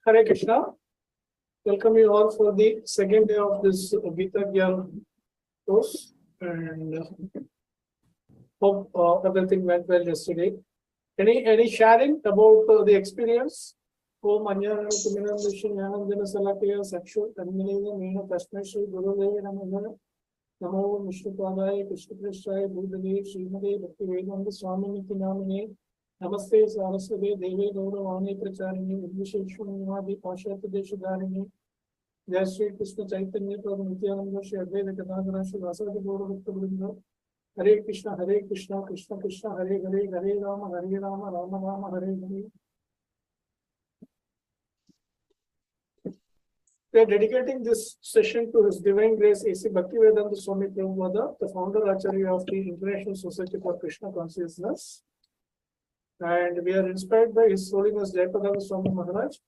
Hare Krishna. Welcome you all for the second day of this Gita Gyan course, and hope everything went well yesterday. Any sharing about the experience? Om Anyana Kumiram Vishin Yanandana Salatiya Sakshu Tanminina Meena Tasmashri Gurudeva Namaha Namo Vishnupadaya Krishna Krishnaya Bhudale Srimade Bhakti Vedanta Swami Namine Namaste Saraswati Devi Gauravani Pracharini Udvisheshwani Pashata Deshadarini Jai Shri Krishna Chaitanya Prabhu Nityananda Shri Advaita Gadadhara Shri Vasadi Gaura Bhakta Vrinda Hare Krishna Krishna Krishna Hare Hare Hare Rama Rama Rama Hare Hare. We are dedicating this session to His Divine Grace A.C. Bhaktivedanta Swami Prabhupada, the founder Acharya of the International Society for Krishna Consciousness. And we are inspired by His Holiness Jayapadana Swami Maharaj,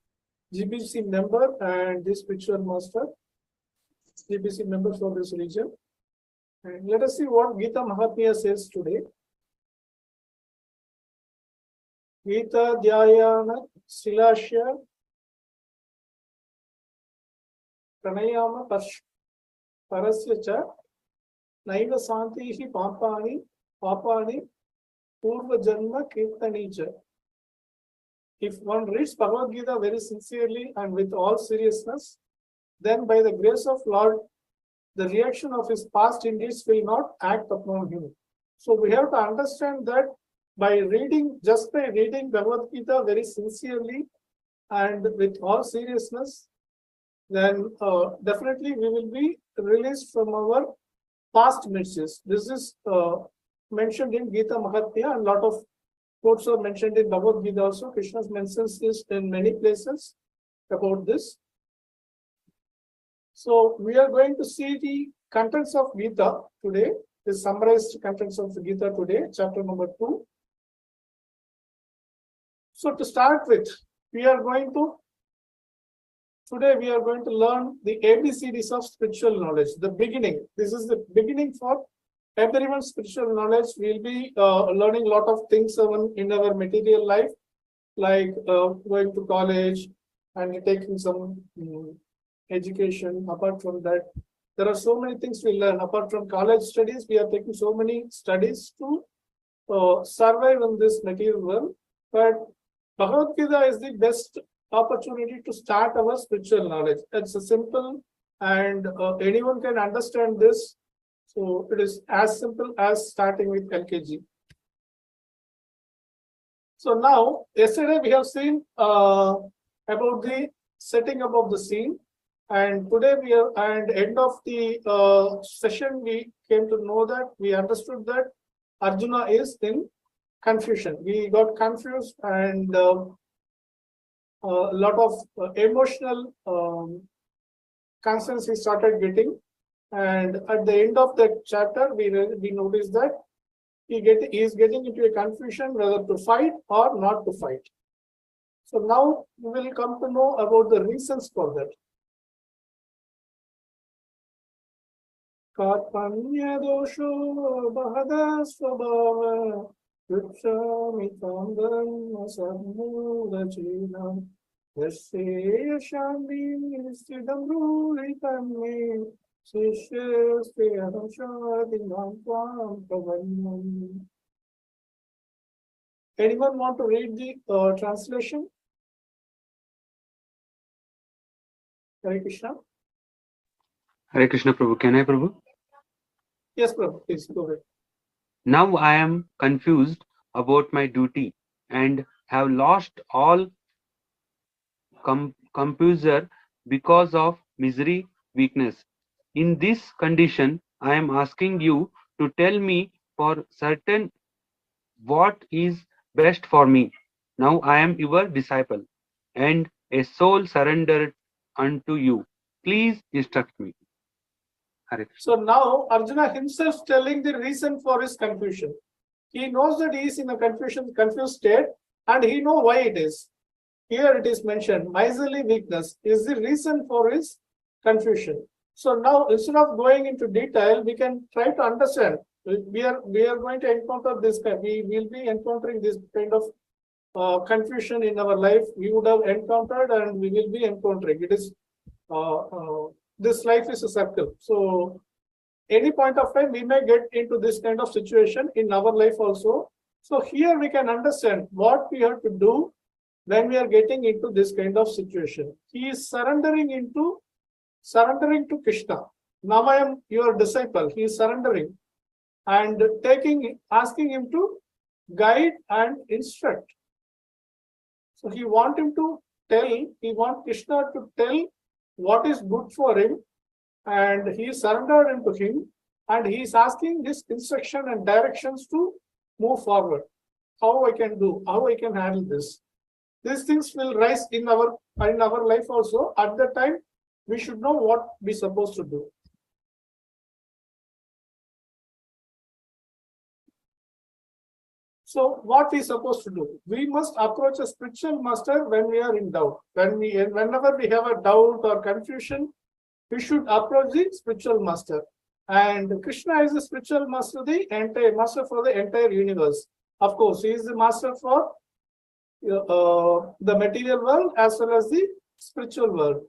GBC member and the spiritual master, GBC member for this region. And let us see what Gita Mahatmya says today. Gita Gyan Silashya Pranayama Parasya Cha Naiva Santihi Papani Purva Janma Kirtani Cha. If one reads Bhagavad Gita very sincerely and with all seriousness, then by the grace of Lord, the reaction of his past deeds will not act upon him. So we have to understand that by reading Bhagavad Gita very sincerely and with all seriousness, then definitely we will be released from our past mistakes. This is mentioned in Gita Mahatmya, and a lot of quotes are mentioned in Bhagavad Gita also. Krishna mentions this in many places about this. So we are going to see the contents of Gita today, the summarized contents of the Gita today, chapter number 2. So to start with, today we are going to learn the ABCDs of spiritual knowledge, the beginning. This is the beginning for everyone's spiritual knowledge. We'll be learning a lot of things in our material life, like going to college and taking some education. Apart from that, there are so many things we learn. Apart from college studies, we are taking so many studies to survive in this material world. But Bhagavad Gita is the best opportunity to start our spiritual knowledge. It's a simple and anyone can understand this. So it is as simple as starting with LKG. So now, yesterday we have seen about the setting up of the scene, and today and end of the session we came to know that we understood that Arjuna is in confusion. We got confused and a lot of emotional concerns he started getting. And at the end of that chapter, we noticed that he is getting into a confusion whether to fight or not to fight. So now we will come to know about the reasons for that. Karpanya dosho bahada svabhava yuchami tandam sammuda chinam yasya shami stidam ruritam Anyone want to read the translation? Hare Krishna. Hare Krishna, Prabhu. Can I, Prabhu? Yes, Prabhu. Please go ahead. Now I am confused about my duty and have lost all composure because of misery, weakness. In this condition, I am asking you to tell me for certain what is best for me. Now I am your disciple and a soul surrendered unto you. Please instruct me. So now Arjuna himself telling the reason for his confusion. He knows that he is in a confused state, and he knows why it is. Here it is mentioned, miserly weakness is the reason for his confusion. So now, instead of going into detail, we can try to understand. We are going to encounter this. We will be encountering this kind of confusion in our life we would have encountered and we will be encountering. It is this life is a circle. So any point of time we may get into this kind of situation in our life also. So here we can understand what we have to do when we are getting into this kind of situation. He is surrendering to Krishna. Now I am your disciple. He is surrendering and asking him to guide and instruct. So he want Krishna to tell what is good for him, and he surrendered into him, and he is asking this instruction and directions to move forward. How I can do, how I can handle this. These things will rise in our life also. At the time, we should know what we're supposed to do. So what we supposed to do? We must approach a spiritual master when we are in doubt. Whenever we have a doubt or confusion, we should approach the spiritual master. And Krishna is the spiritual master, master for the entire universe. Of course, he is the master for the material world as well as the spiritual world.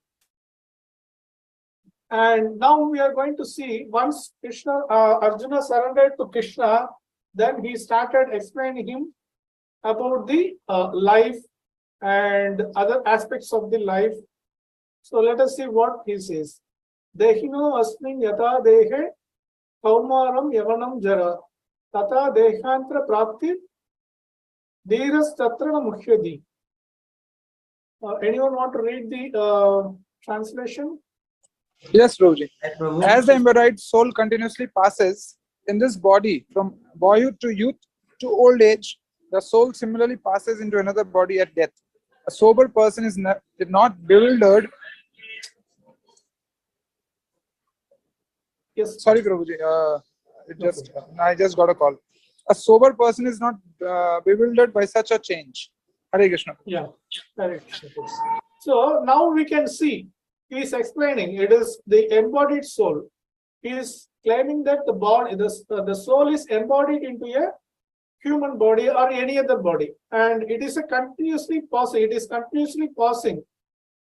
And now we are going to see, once Arjuna surrendered to Krishna, then he started explaining him about the life and other aspects of the life. So let us see what he says. Dehino asmin yata dehe kaumaram yavanam jara tata dehantra prapti dhiras tatra mukhyadi. Anyone want to read the translation? Yes, Prabhuji. As the embodied soul continuously passes in this body from boyhood to youth to old age, the soul similarly passes into another body at death. A sober person is not bewildered. Yes. Sorry, Prabhuji. I just got a call. A sober person is not bewildered by such a change. Hare Krishna. Yeah, correct. So now we can see he is explaining it is the embodied soul. He is claiming that the soul is embodied into a human body or any other body, and it is continuously passing. It is continuously passing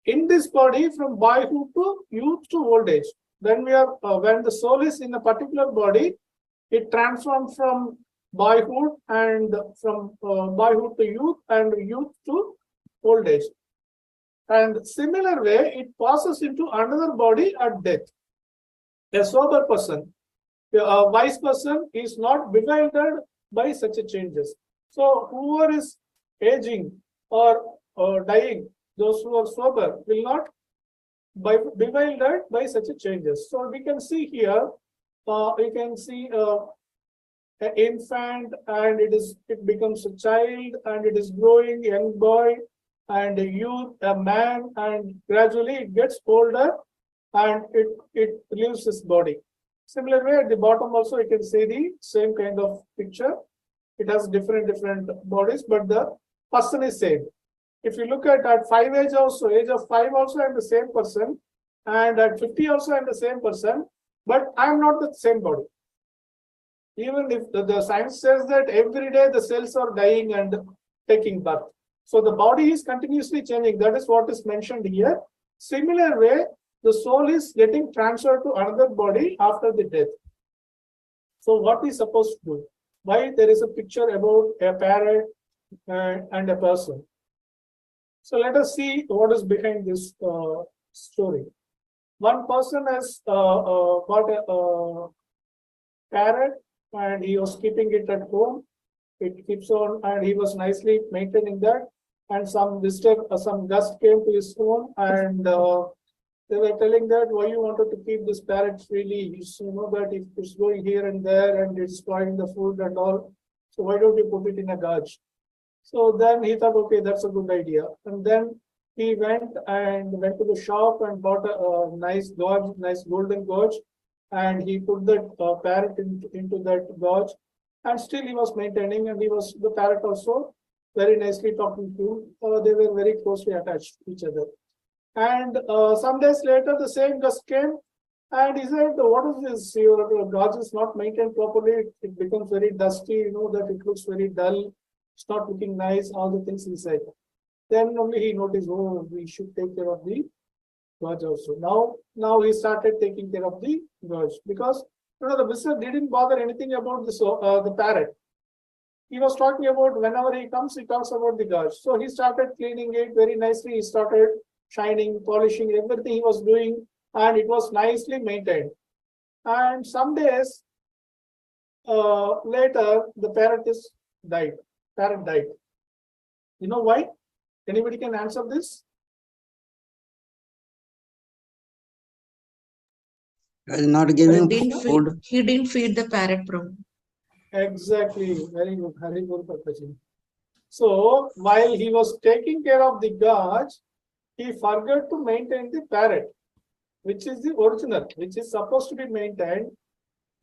in this body from boyhood to youth to old age. When the soul is in a particular body, it transforms from boyhood and from boyhood to youth and youth to old age. And similar way, it passes into another body at death. A sober person, a wise person is not bewildered by such changes. So whoever is aging or dying, those who are sober will not be bewildered by such changes. So we can see here, we can see an infant, and it becomes a child, and it is growing, young boy, and a youth, a man, and gradually it gets older and it leaves his body. Similar way, at the bottom also you can see the same kind of picture. It has different bodies, but the person is same. If you look at 5 age also, age of 5 also I am the same person, and at 50 also I am the same person, but I am not the same body. Even if the science says that every day the cells are dying and taking birth. So the body is continuously changing. That is what is mentioned here. Similar way, the soul is getting transferred to another body after the death. So what is supposed to do? Why there is a picture about a parrot and a person? So let us see what is behind this story. One person has got a parrot, and he was keeping it at home. It keeps on, and he was nicely maintaining that. And some guest came to his home, and they were telling that why you wanted to keep this parrot freely. You know that if it's going here and there and it's spoiling the food and all, so why don't you put it in a gauge? So then he thought, okay, that's a good idea. And then he went to the shop and bought a nice gauge, nice golden gauge, and he put that parrot into that gauge, and still he was maintaining, and the parrot also very nicely talking to him. They were very closely attached to each other. And some days later, the same guest came, and he said, what is this? Your gauge is not maintained properly. It becomes very dusty, you know, that it looks very dull. it's not looking nice, all the things inside. Then only he noticed, oh, we should take care of the Gaj also. Now he started taking care of the Gaj because the visitor didn't bother anything about this the parrot. He was talking about whenever he comes, he talks about the Gaj. So he started cleaning it very nicely. He started shining, polishing, everything he was doing, and it was nicely maintained. And some days later, the parrot died. Parrot died. You know why? Anybody can answer this? Not giving food. He didn't feed the parrot, Prabhu. Exactly. Very good. Pataji. So while he was taking care of the Gaj, he forgot to maintain the parrot, which is the original, which is supposed to be maintained.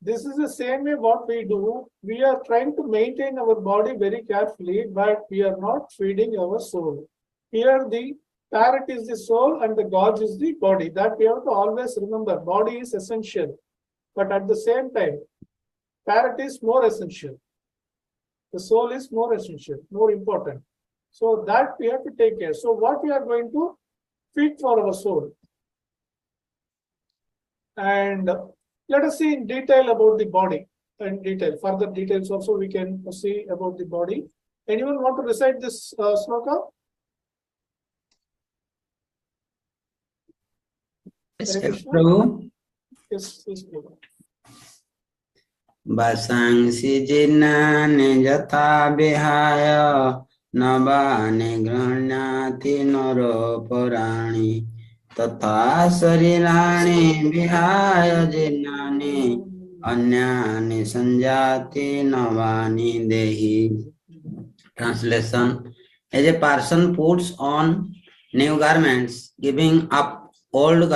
This is the same way what we do. We are trying to maintain our body very carefully, but we are not feeding our soul. Here the parrot is the soul and the Gaj is the body. That we have to always remember. Body is essential, but at the same time, parrot is more essential. The soul is more essential, more important. So that we have to take care. So what we are going to feed for our soul. And let us see in detail about the body. In detail, further details also we can see about the body. Anyone want to recite this sloka? Yes, Prabhu. Yes, Prabhu. Vasansi jinnani jata vihaya navani granati naro purani tatha sarirani vihaya jinnani anyani sanjati navani dehi. Translation: as a person puts on new garments, giving up old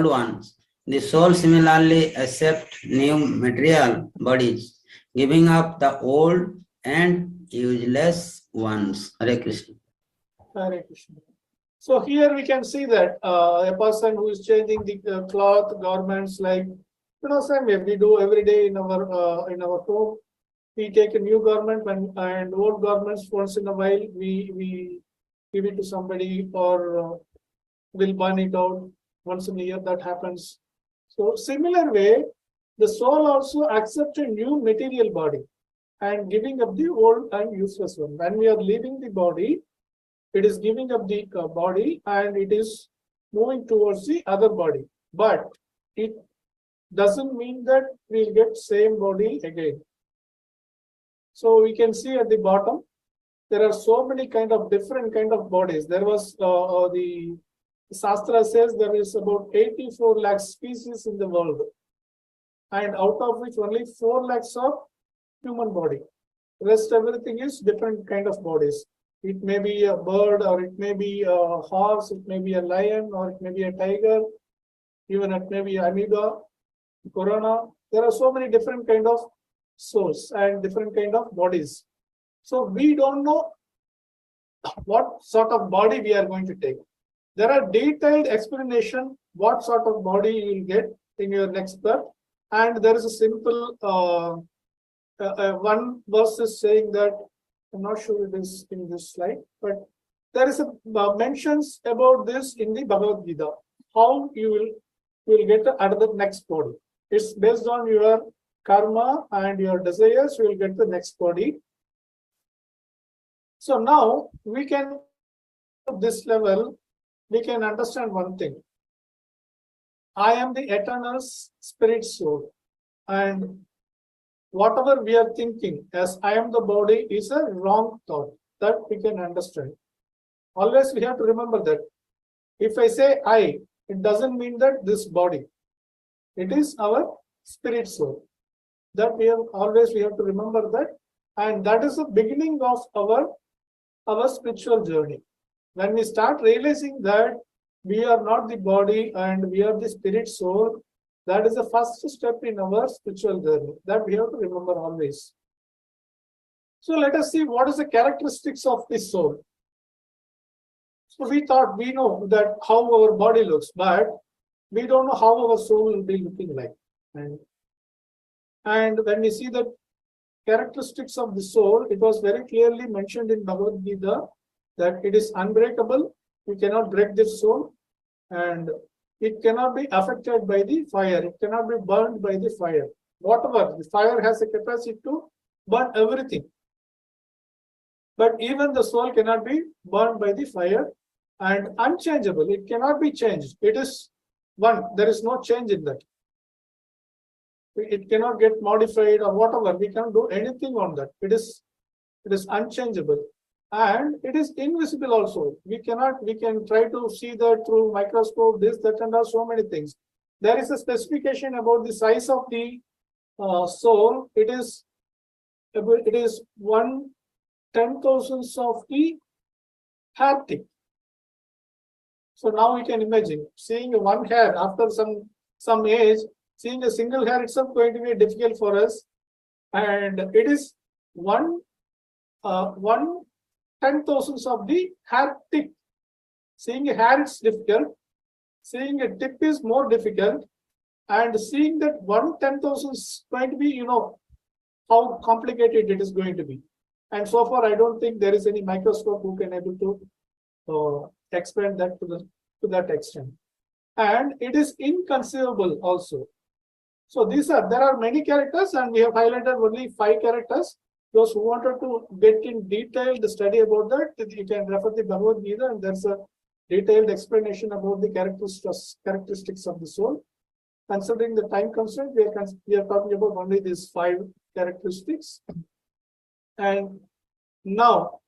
ones, the soul similarly accepts new material bodies, giving up the old and useless ones. Hare Krishna. Hare Krishna. So here we can see that a person who is changing the cloth, garments, like same way we do every day in our home. We take a new garment and old garments once in a while we give it to somebody or we'll burn it out once in a year. That happens. So similar way, the soul also accepts a new material body and giving up the old and useless one. When we are leaving the body, it is giving up the body and it is moving towards the other body. But it doesn't mean that we'll get same body again. So we can see at the bottom, there are so many different kind of bodies. There was the Shastra says there is about 84 lakh species in the world, and out of which only 4 lakhs of human body. Rest everything is different kind of bodies. It may be a bird, or it may be a horse, it may be a lion, or it may be a tiger, even it may be amoeba, corona. There are so many different kind of souls and different kind of bodies. So we don't know what sort of body we are going to take. There are detailed explanation what sort of body you will get in your next birth, and there is a simple one verse is saying that, I'm not sure it is in this slide, but there is a mentions about this in the Bhagavad Gita, how you will get another next body. It's based on your karma and your desires, you will get the next body. So now we can, at this level, we can understand one thing. I am the eternal spirit soul, and whatever we are thinking as I am the body is a wrong thought. That we can understand. Always we have to remember that. If I say I, it doesn't mean that this body. It is our spirit soul. That we have to remember that, and that is the beginning of our spiritual journey. When we start realizing that we are not the body and we are the spirit soul, that is the first step in our spiritual journey. That we have to remember always. So let us see what is the characteristics of this soul. So we know that how our body looks, but we don't know how our soul will be looking like. And when we see that characteristics of the soul, it was very clearly mentioned in Bhagavad Gita that it is unbreakable. You cannot break this soul, and it cannot be affected by the fire. It cannot be burned by the fire. Whatever, the fire has a capacity to burn everything. But even the soul cannot be burned by the fire, and unchangeable. It cannot be changed. It is one. There is no change in that. It cannot get modified or whatever. We cannot do anything on that. It is unchangeable. And it is invisible also. We can try to see that through microscope, this, that, and so many things. There is a specification about the size of the soul. It is 1/10,000th of the hair tip. So now we can imagine seeing one hair after some age, seeing a single hair itself going to be difficult for us, and it is 1/10,000th of the hair tip. Seeing a hair is difficult, seeing a tip is more difficult, and seeing that 1/10,000th is going to be, how complicated it is going to be. And so far, I don't think there is any microscope who can able to expand that to that extent. And it is inconceivable also. So there are many characters, and we have highlighted only 5 characters. Those who wanted to get in detailed study about that, you can refer the Bhagavad Gita, and there's a detailed explanation about the characteristics of the soul. Considering the time constraint, we are talking about only these 5 characteristics. And now,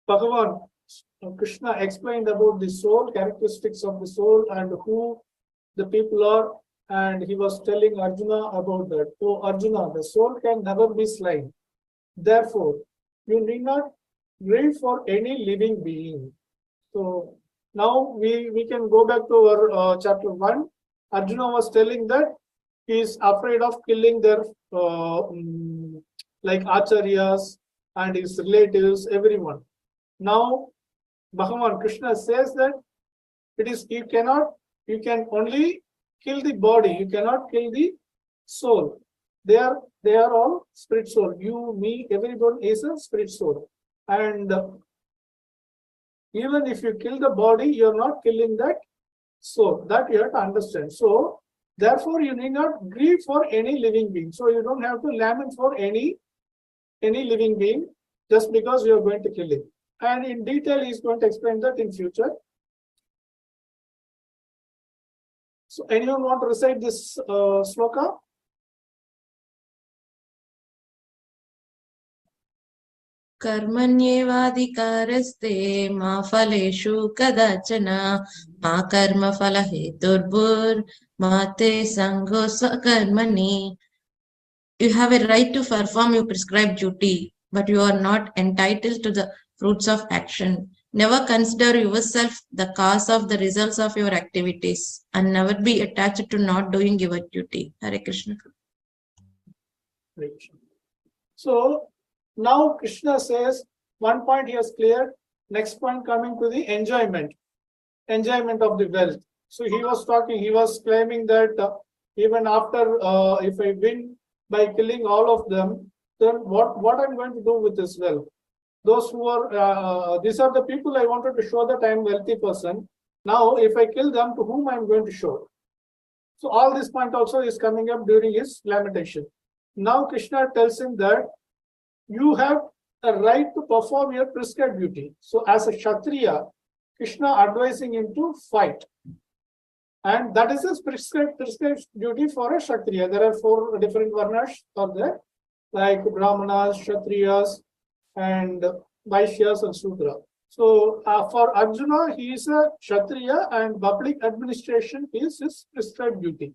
Bhagavan Krishna explained about the soul, characteristics of the soul, and who the people are. And he was telling Arjuna about that. Oh, Arjuna, the soul can never be slain. Therefore, you need not grieve for any living being. So now we can go back to our chapter 1. Arjuna was telling that he is afraid of killing their like acharyas and his relatives, everyone. Now, Bhagavan Krishna says that you can only kill the body, you cannot kill the soul. They are all spirit soul. You, me, everyone is a spirit soul. And even if you kill the body, you're not killing that soul. That you have to understand. So, therefore, you need not grieve for any living being. So, you don't have to lament for any living being just because you are going to kill it. And in detail, he is going to explain that in future. So, anyone want to recite this sloka? कर्मण्येवाधिकारस्ते मा फलेषु कदाचन मा कर्मफलहेतुर्भुर्मा ते संगो स्वकर्मणि. You have a right to perform your prescribed duty, but you are not entitled to the fruits of action. Never consider yourself the cause of the results of your activities, and never be attached to not doing your duty. Hare Krishna. So now Krishna says one point he has cleared. Next point coming to the enjoyment of the wealth. So he was claiming that even after if I win by killing all of them, then what I'm going to do with this wealth? Those who are these are the people I wanted to show that I am a wealthy person. Now, if I kill them, to whom I am going to show? So all this point also is coming up during his lamentation. Now Krishna tells him that you have a right to perform your prescribed duty. So as a Kshatriya, Krishna advising him to fight. And that is a prescribed duty for a Kshatriya. There are 4 different varnas are there, like Brahmanas, Kshatriyas, and Vaishyas and Sudra. So for Arjuna, he is a Kshatriya and public administration is his prescribed duty.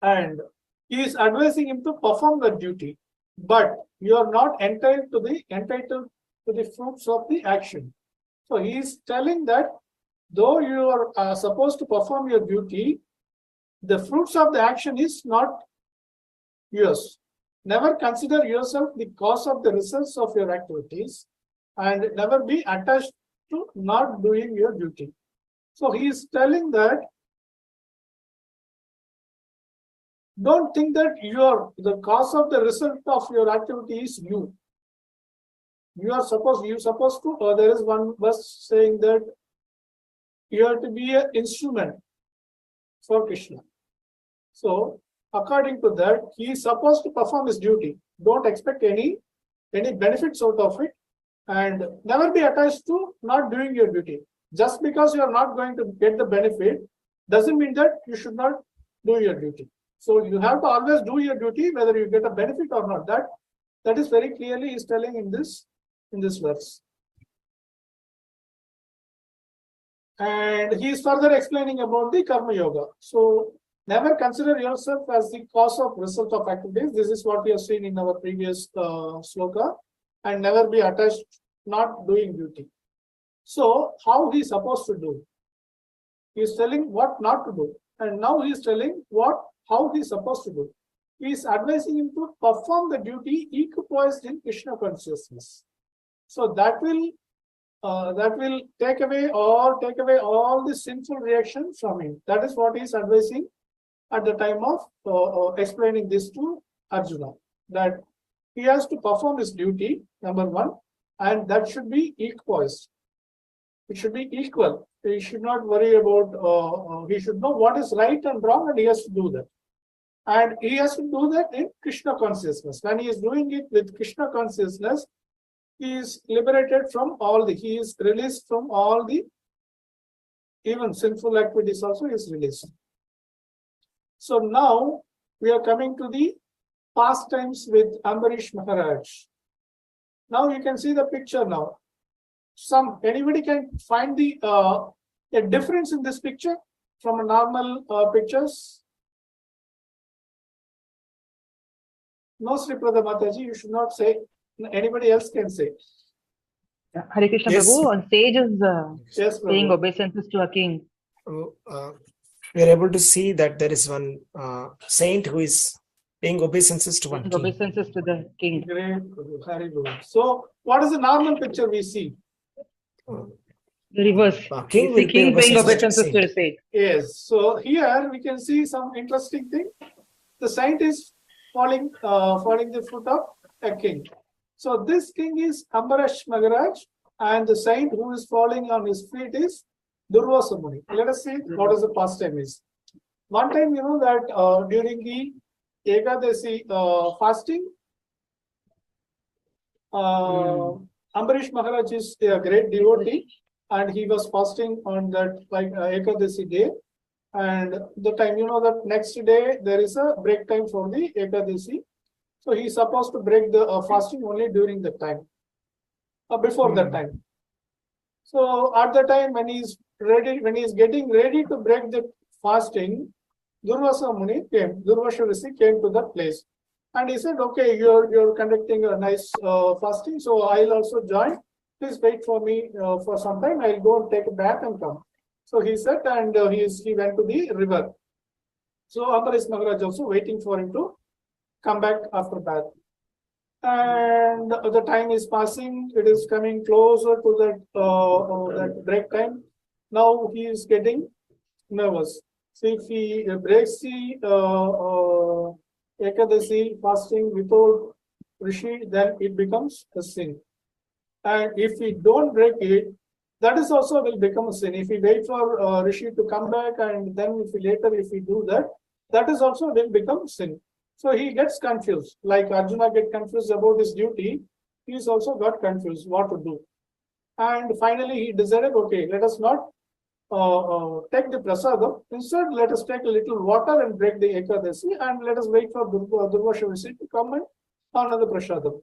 And he is advising him to perform that duty. But you are not entitled to the fruits of the action. So he is telling that though you are supposed to perform your duty, the fruits of the action is not yours. Never consider yourself the cause of the results of your activities, and never be attached to not doing your duty. So he is telling that don't think that the cause of the result of your activity is you. You supposed to, there is one verse saying that you have to be an instrument for Krishna. So according to that, he is supposed to perform his duty. Don't expect any benefits out of it, and never be attached to not doing your duty. Just because you are not going to get the benefit doesn't mean that you should not do your duty. So you have to always do your duty, whether you get a benefit or not. That is very clearly is telling in this verse. And he is further explaining about the Karma Yoga. So never consider yourself as the cause of result of activities. This is what we have seen in our previous sloka. And never be attached not doing duty. So how he is supposed to do? He is telling what not to do. And now he is telling how he is supposed to do. He is advising him to perform the duty equipoised in Krishna consciousness. So that will take away all the sinful reactions from him. That is what he is advising at the time of explaining this to Arjuna. That he has to perform his duty, number one, and that should be equipoised. It should be equal. He should not worry about, he should know what is right and wrong, and he has to do that. And he has to do that in Krishna consciousness. When he is doing it with Krishna consciousness, he is liberated from he is released from all the, even sinful activities also is released. So now we are coming to the pastimes with Ambarish Maharaj. Now you can see the picture now. Anybody can find a difference in this picture from a normal pictures? No, Sri Prada Mataji, you should not say. Anybody else can say. Hare Krishna Yes. Prabhu, on stage is Yes, paying Prabhu. obeisances to a king. We are able to see that there is one saint who is paying obeisances to one Paying king. obeisances to the king. Great, Prabhu. Very good. So what is the normal picture we see? The reverse. King We will see pay king paying obeisances to obeisances to saint. a saint. Yes. So here we can see some interesting thing. The saint is falling the foot of a king. So this king is Ambarish Maharaj, and the saint who is falling on his feet is Durvasa Muni. Let us see what is the pastime is. One time, you know that during the Ekadasi fasting, Ambarish Maharaj is a great devotee, and he was fasting on that Ekadasi day. And the time, you know that next day there is a break time for the Ekadasi. So he is supposed to break the fasting only during the time, before that time. So at the time when he is getting ready to break the fasting, Durvasa Muni came, Durvasa Rishi came to that place. And he said, okay, you're conducting a nice fasting, so I'll also join. Please wait for me for some time. I'll go and take a bath and come. So he said, and he went to the river. So Ambarish Maharaj also waiting for him to come back after bath. And the time is passing. It is coming closer to that break time. Now he is getting nervous. So if he breaks the Ekadasi fasting without Rishi, then it becomes a sin. And if we don't break it, that is also will become a sin. If we wait for Rishi to come back, and then if we do that, that is also will become sin. So he gets confused. Like Arjuna get confused about his duty, he's also got confused what to do. And finally he decided, okay, let us not take the prasadam. Instead, let us take a little water and break the Ekadasi, and let us wait for Durvasa Rishi to come and honor the prasadam.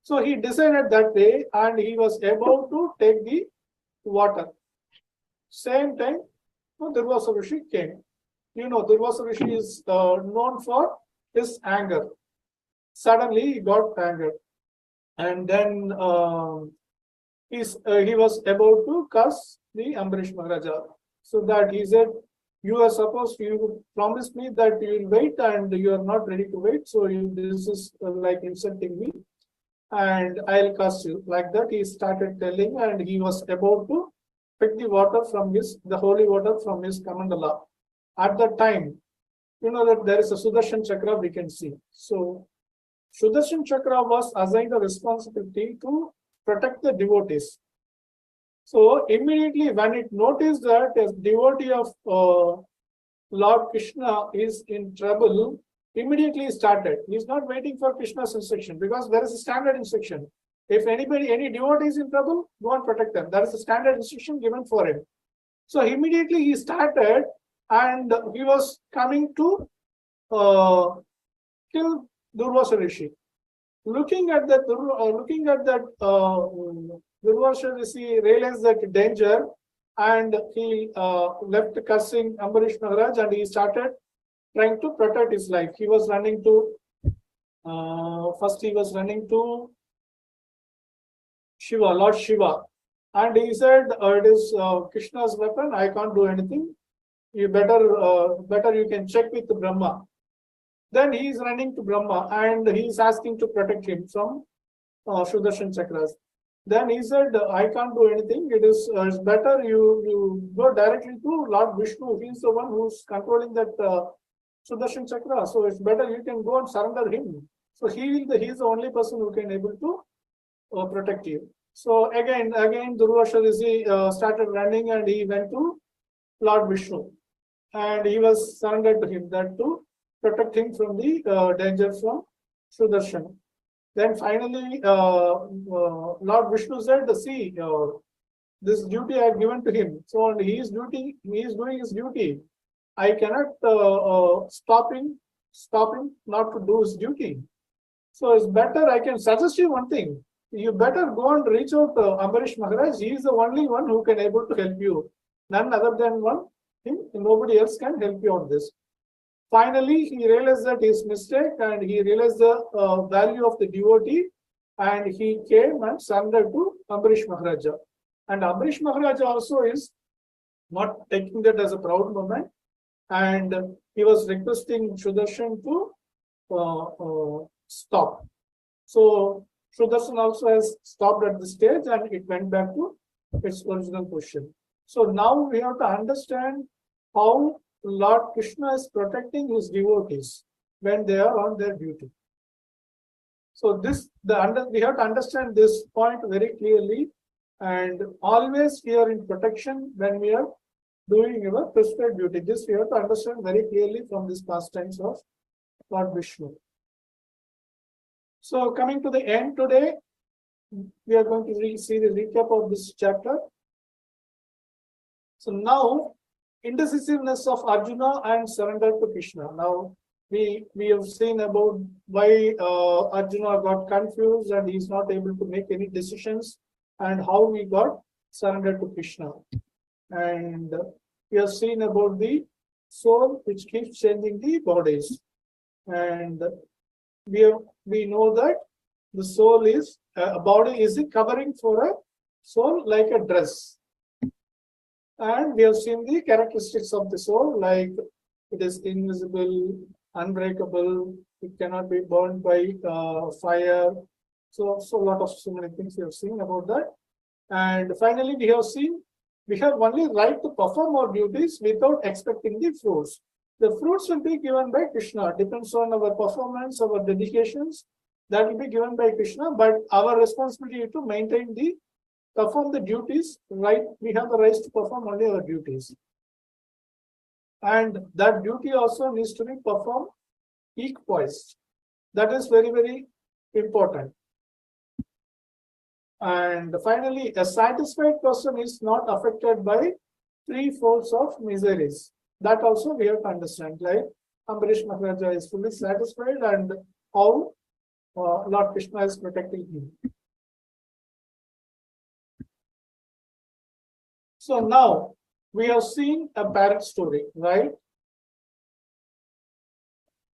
So he decided that way, and he was able to take the water. Same time, Durvasa Rishi came. You know, Durvasa Rishi is known for his anger. Suddenly he got anger, and then he was able to curse the Ambarish Maharaja. So that he said, you promised me that you will wait, and you are not ready to wait. So this is like insulting me, and I'll curse you. Like that, he started telling, and he was able to pick the holy water from his Kamandala. At that time, you know that there is a Sudarshan Chakra we can see. So Sudarshan Chakra was assigned the responsibility to protect the devotees. So immediately when it noticed that a devotee of Lord Krishna is in trouble, immediately started. He is not waiting for Krishna's instruction because there is a standard instruction. If any devotee is in trouble, go and protect them. That is a standard instruction given for him. So immediately he started, and he was coming to kill Durvasa Rishi. Looking at that, Durvasa Rishi realized that danger, and he left cursing Ambarish Maharaj, and he started trying to protect his life. He was running to first he was running to Shiva, Lord Shiva, and he said, "It is Krishna's weapon. I can't do anything. You better you can check with Brahma." Then he is running to Brahma, and he is asking to protect him from Sudarshan Chakras. Then he said, "I can't do anything. It's better you go directly to Lord Vishnu. He is the one who's controlling that Sudarshan Chakra. So it's better you can go and surrender him. So he is the only person who can able to protect you." So again, Durvasa Rishi started running, and he went to Lord Vishnu, and he was surrendered to him, that to protect him from the danger from Sudarshan. Then finally, Lord Vishnu said, "See, this duty I have given to him. So he is doing his duty. I cannot stop him not to do his duty. So it's better. I can suggest you one thing. You better go and reach out to Ambarish Maharaj. He is the only one who can able to help you. None other than him. Nobody else can help you on this." Finally, he realized that his mistake, and he realized the value of the devotee, and he came and surrendered to Ambarish Maharaja. And Ambarish Maharaja also is not taking that as a proud moment, and he was requesting Sudarshan to stop. So Sudarshan also has stopped at the stage, and it went back to its original position. So now we have to understand how Lord Krishna is protecting his devotees when they are on their duty. So we have to understand this point very clearly, and always we are in protection when we are doing our prescribed duty. This we have to understand very clearly from this pastimes of Lord Vishnu. So coming to the end today, we are going to see the recap of this chapter. So now, indecisiveness of Arjuna and surrender to Krishna. Now we have seen about why Arjuna got confused and he is not able to make any decisions, and how he got surrendered to Krishna. And we have seen about the soul which keeps changing the bodies. And we know that the soul is a body is a covering for a soul like a dress. And we have seen the characteristics of the soul, like it is invisible, unbreakable, it cannot be burned by fire. So many things we have seen about that. And finally, we have seen we have only right to perform our duties without expecting the fruits. The fruits will be given by Krishna. Depends on our performance, our dedications. That will be given by Krishna. But our responsibility is to perform the duties. Right, we have the right to perform only our duties, and that duty also needs to be performed equipoised. That is very, very important. And finally, a satisfied person is not affected by three folds of miseries. That also we have to understand. Like Ambarish Maharaja is fully satisfied, and how Lord Krishna is protecting him. So now we have seen a parrot story, right?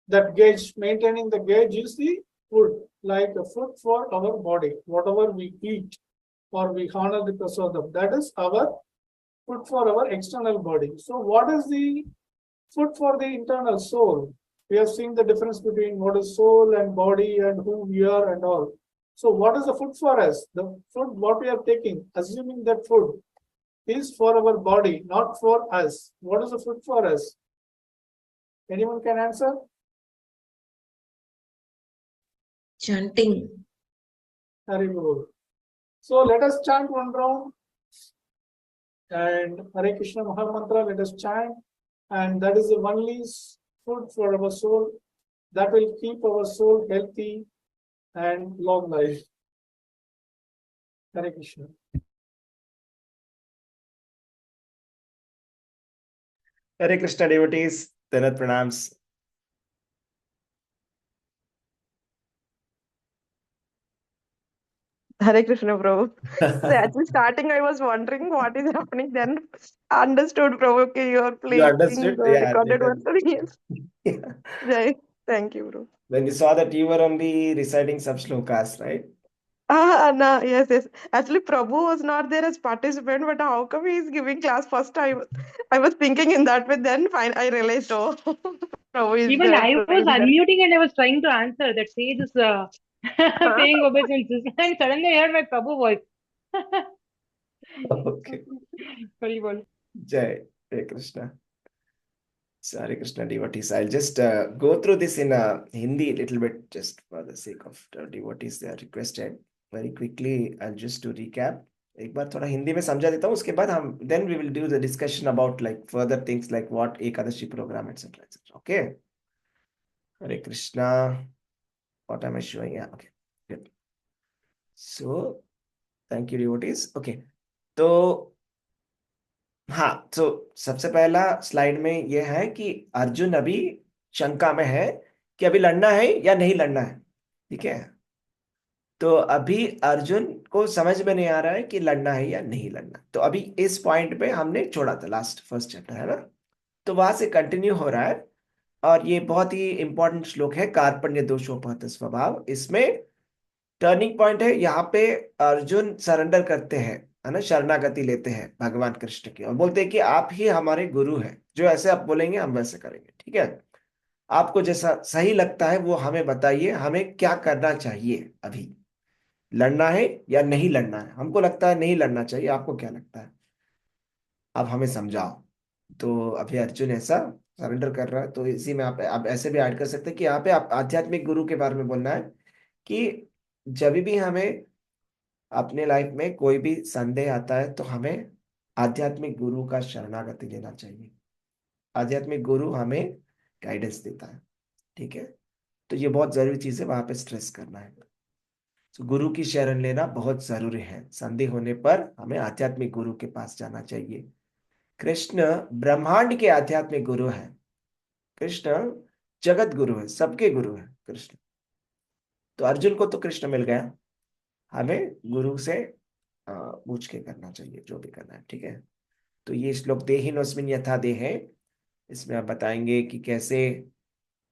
That gauge, maintaining the gauge is the food, like a food for our body. Whatever we eat or we honor the prasadam, that is our food for our external body. So what is the food for the internal soul? We have seen the difference between what is soul and body and who we are and all. So what is the food for us? The food what we are taking, assuming that food is for our body, not for us. What is the food for us? Anyone can answer? Chanting. Very good. So let us chant one round. And Hare Krishna Mahamantra, let us chant. And that is the only food for our soul that will keep our soul healthy and long life. Hare Krishna. Hare Krishna devotees, Danat pranams. Hare Krishna, Prabhu. So actually starting, I was wondering what is happening. Then understood, Prabhu, okay, you are You playing understood? the Yeah. recorded version. Yes. Yeah. Jai. Thank you, bro. When you saw that you were only reciting some shlokas, right? No, yes, yes. Actually, Prabhu was not there as participant, but how come he is giving class first? I was thinking in that way. Then fine, I realized, oh, Prabhu is Even there I was doing that. unmuting and I was trying to answer that sage is paying obeisances, and suddenly I heard my Prabhu voice. Okay. Sorry, bol. Jai Hare Krishna. Hare Krishna devotees. I'll just go through this in Hindi a little bit, just for the sake of the devotees they are requested. Very quickly, I'll just do recap. एक बार थोड़ा हिंदी में समझा देता हूँ, उसके बाद हम then we will do the discussion about like further things like what Ekadashi program, etc. etc. Okay. Hare Krishna. What am I showing? Yeah, okay. Good. So, thank you devotees. Okay. तो हाँ, तो सबसे पहला slide में ये है कि अर्जुन अभी शंका में है कि अभी लड़ना है या नहीं लड़ना है। ठीक है, तो अभी अर्जुन को समझ में नहीं आ रहा है कि लड़ना है या नहीं लड़ना। तो अभी इस पॉइंट पे हमने छोड़ा था, लास्ट फर्स्ट चैप्टर है ना, तो वहां से कंटिन्यू हो रहा है। और ये बहुत ही इंपॉर्टेंट श्लोक है, कार्पण्य दोषोपहत स्वभाव। इसमें टर्निंग पॉइंट है, यहाँ पे अर्जुन सरेंडर करते हैं, है ना, शरणागति लेते हैं भगवान कृष्ण की और बोलते हैं कि आप ही हमारे गुरु हैं, जो ऐसे आप बोलेंगे हम वैसे करेंगे। ठीक है, आपको जैसा सही लगता है वो हमें बताइए, हमें क्या करना चाहिए, अभी लड़ना है या नहीं लड़ना है। हमको लगता है नहीं लड़ना चाहिए, आपको क्या लगता है, आप हमें समझाओ। तो अभी अर्जुन ऐसा सरेंडर कर रहा है। तो इसी में आप ऐसे भी ऐड कर सकते हैं कि यहाँ पे आप आध्यात्मिक गुरु के बारे में बोलना है कि जब भी हमें अपने लाइफ में कोई भी संदेह आता है तो हमें आध्यात्मिक गुरु का शरणागति लेना चाहिए। आध्यात्मिक गुरु हमें गाइडेंस देता है। ठीक है, तो ये बहुत जरूरी चीज है, वहां पे स्ट्रेस करना है। तो गुरु की शरण लेना बहुत जरूरी है। संदेह होने पर हमें आध्यात्मिक गुरु के पास जाना चाहिए। कृष्ण ब्रह्मांड के आध्यात्मिक गुरु है। कृष्ण जगत गुरु है, सबके गुरु है कृष्ण। तो अर्जुन को तो कृष्ण मिल गया, हमें गुरु से पूछ के करना चाहिए जो भी करना है। ठीक है, तो ये श्लोक देहिनोऽस्मिन् यथा देहे, इसमें आप बताएंगे कि कैसे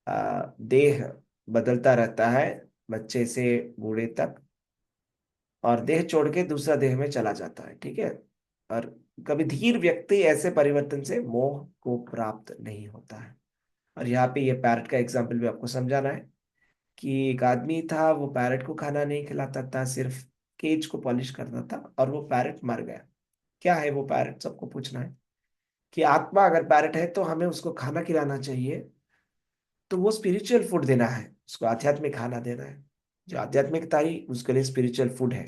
देह बदलता रहता है बच्चे से बूढ़े तक, और देह छोड़ के दूसरा देह में चला जाता है। ठीक है, और कभी धीर व्यक्ति ऐसे परिवर्तन से मोह को प्राप्त नहीं होता है। और यहाँ पे ये पैरट का एग्जाम्पल भी आपको समझाना है कि एक आदमी था, वो पैरट को खाना नहीं खिलाता था, सिर्फ केज को पॉलिश करता था, और वो पैरट मर गया। क्या है वो पैरट, सबको पूछना है कि आत्मा अगर पैरट है तो हमें उसको खाना खिलाना चाहिए। तो वो स्पिरिचुअल फूड देना है, उसको आध्यात्मिक खाना देना है। जो आध्यात्मिकता ही उसके लिए स्पिरिचुअल फूड है,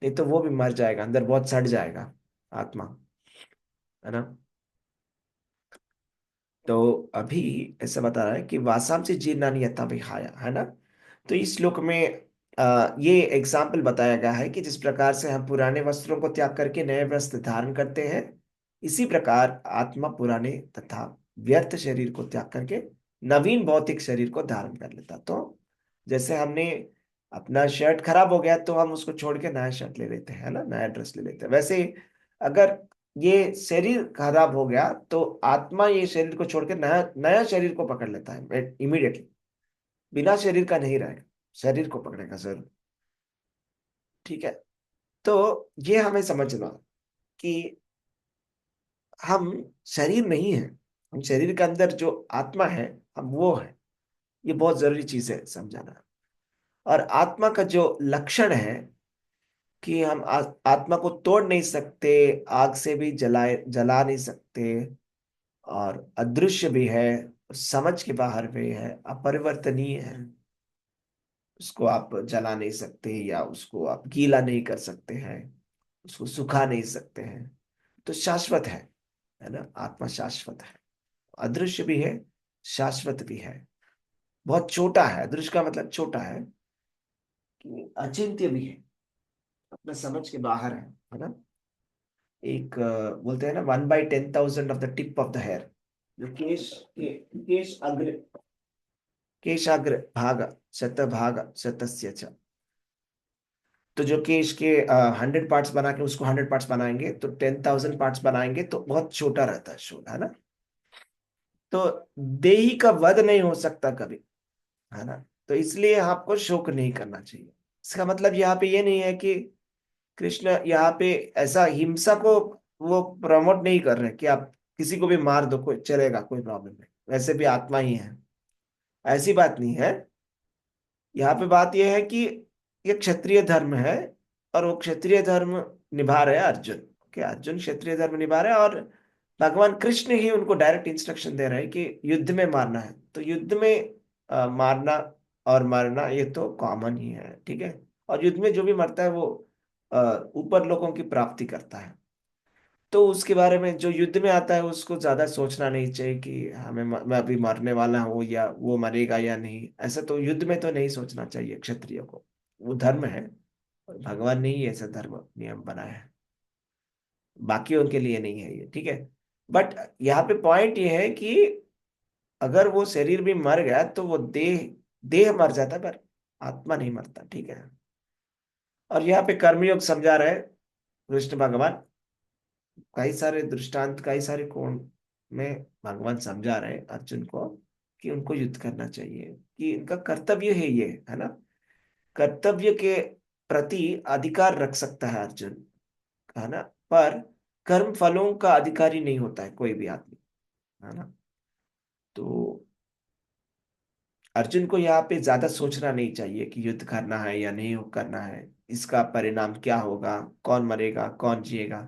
नहीं तो वो भी मर जाएगा, अंदर बहुत सड़ जाएगा आत्मा, है ना। तो अभी ऐसा बता रहा है कि वासांसी जीर्णानि यथा विहाय, है ना। तो इस श्लोक में ये एग्जाम्पल बताया गया है कि जिस प्रकार से हम पुराने वस्त्रों को त्याग करके नए वस्त्र धारण करते हैं, इसी प्रकार आत्मा पुराने तथा व्यर्थ शरीर को त्याग करके नवीन भौतिक शरीर को धारण कर लेता। तो जैसे हमने अपना शर्ट खराब हो गया तो हम उसको छोड़ के नया शर्ट ले लेते हैं, ना, नया ड्रेस ले लेते हैं। वैसे ही अगर ये शरीर खराब हो गया तो आत्मा ये शरीर को छोड़ के नया नया शरीर को पकड़ लेता है इमीडिएटली, बिना शरीर का नहीं रहेगा, शरीर को पकड़ेगा जरूर। ठीक है, तो ये हमें समझना कि हम शरीर नहीं है, हम शरीर के अंदर जो आत्मा है हम वो है। ये बहुत जरूरी चीज है समझाना। और आत्मा का जो लक्षण है कि हम आत्मा को तोड़ नहीं सकते, आग से भी जला नहीं सकते, और अदृश्य भी है, समझ के बाहर में है, अपरिवर्तनीय है, उसको आप जला नहीं सकते, या उसको आप गीला नहीं कर सकते हैं, उसको सुखा नहीं सकते हैं। तो शाश्वत है ना, आत्मा शाश्वत है, अदृश्य भी है, शाश्वत भी है, बहुत छोटा है। अदृश्य का मतलब छोटा है, कि अचिंत्य भी है, अपना समझ के बाहर है ना। एक बोलते हैं ना, 1/10,000 of the tip of the hair, जो केशाग्र भाग शतभाग शतस्य च। तो जो केश के 100 पार्ट्स बना के उसको 100 पार्ट्स बनाएंगे, तो 10,000 पार्ट्स बनाएंगे, तो बहुत छोटा रहता है शूल, है ना। तो देही का वध नहीं हो सकता कभी, है ना। तो इसलिए आपको शोक नहीं करना चाहिए। इसका मतलब यहाँ पे ये नहीं है कि कृष्ण यहाँ पे ऐसा हिंसा को वो प्रमोट नहीं कर रहे कि आप किसी को भी मार दो, कोई चलेगा, कोई प्रॉब्लम नहीं, वैसे भी आत्मा ही है, ऐसी बात नहीं है। यहाँ पे बात यह है कि ये क्षत्रिय धर्म है, और वो क्षत्रिय धर्म निभा रहे हैं अर्जुन। कि अर्जुन क्षत्रिय धर्म निभा रहे हैं, और भगवान कृष्ण ही उनको डायरेक्ट इंस्ट्रक्शन दे रहे हैं कि युद्ध में मारना है। तो युद्ध में मारना और मरना ये तो कॉमन ही है, ठीक है। और युद्ध में जो भी मरता है वो ऊपर लोगों की प्राप्ति करता है। तो उसके बारे में, जो युद्ध में आता है उसको ज्यादा सोचना नहीं चाहिए कि मैं अभी मरने वाला हूँ, या वो मरेगा या नहीं। ऐसा तो युद्ध में तो नहीं सोचना चाहिए क्षत्रिय को, वो धर्म है, और भगवान ने ही ऐसा धर्म नियम बनाया है, बाकी उनके लिए नहीं है ये, ठीक है। बट यहाँ पे पॉइंट ये है कि अगर वो शरीर भी मर गया तो वो देह देह मर जाता है, पर आत्मा नहीं मरता, ठीक है। और यहाँ पे कर्मयोग समझा रहे हैं कृष्ण भगवान, कई सारे दृष्टांत, कई सारे कोण में भगवान समझा रहे हैं अर्जुन को कि उनको युद्ध करना चाहिए, कि इनका कर्तव्य है ये, है ना। कर्तव्य के प्रति अधिकार रख सकता है अर्जुन, है ना, पर कर्म फलों का अधिकारी नहीं होता है कोई भी आदमी, है ना। तो अर्जुन को यहाँ पे ज्यादा सोचना नहीं चाहिए कि युद्ध करना है या नहीं करना है, इसका परिणाम क्या होगा, कौन मरेगा कौन जिएगा।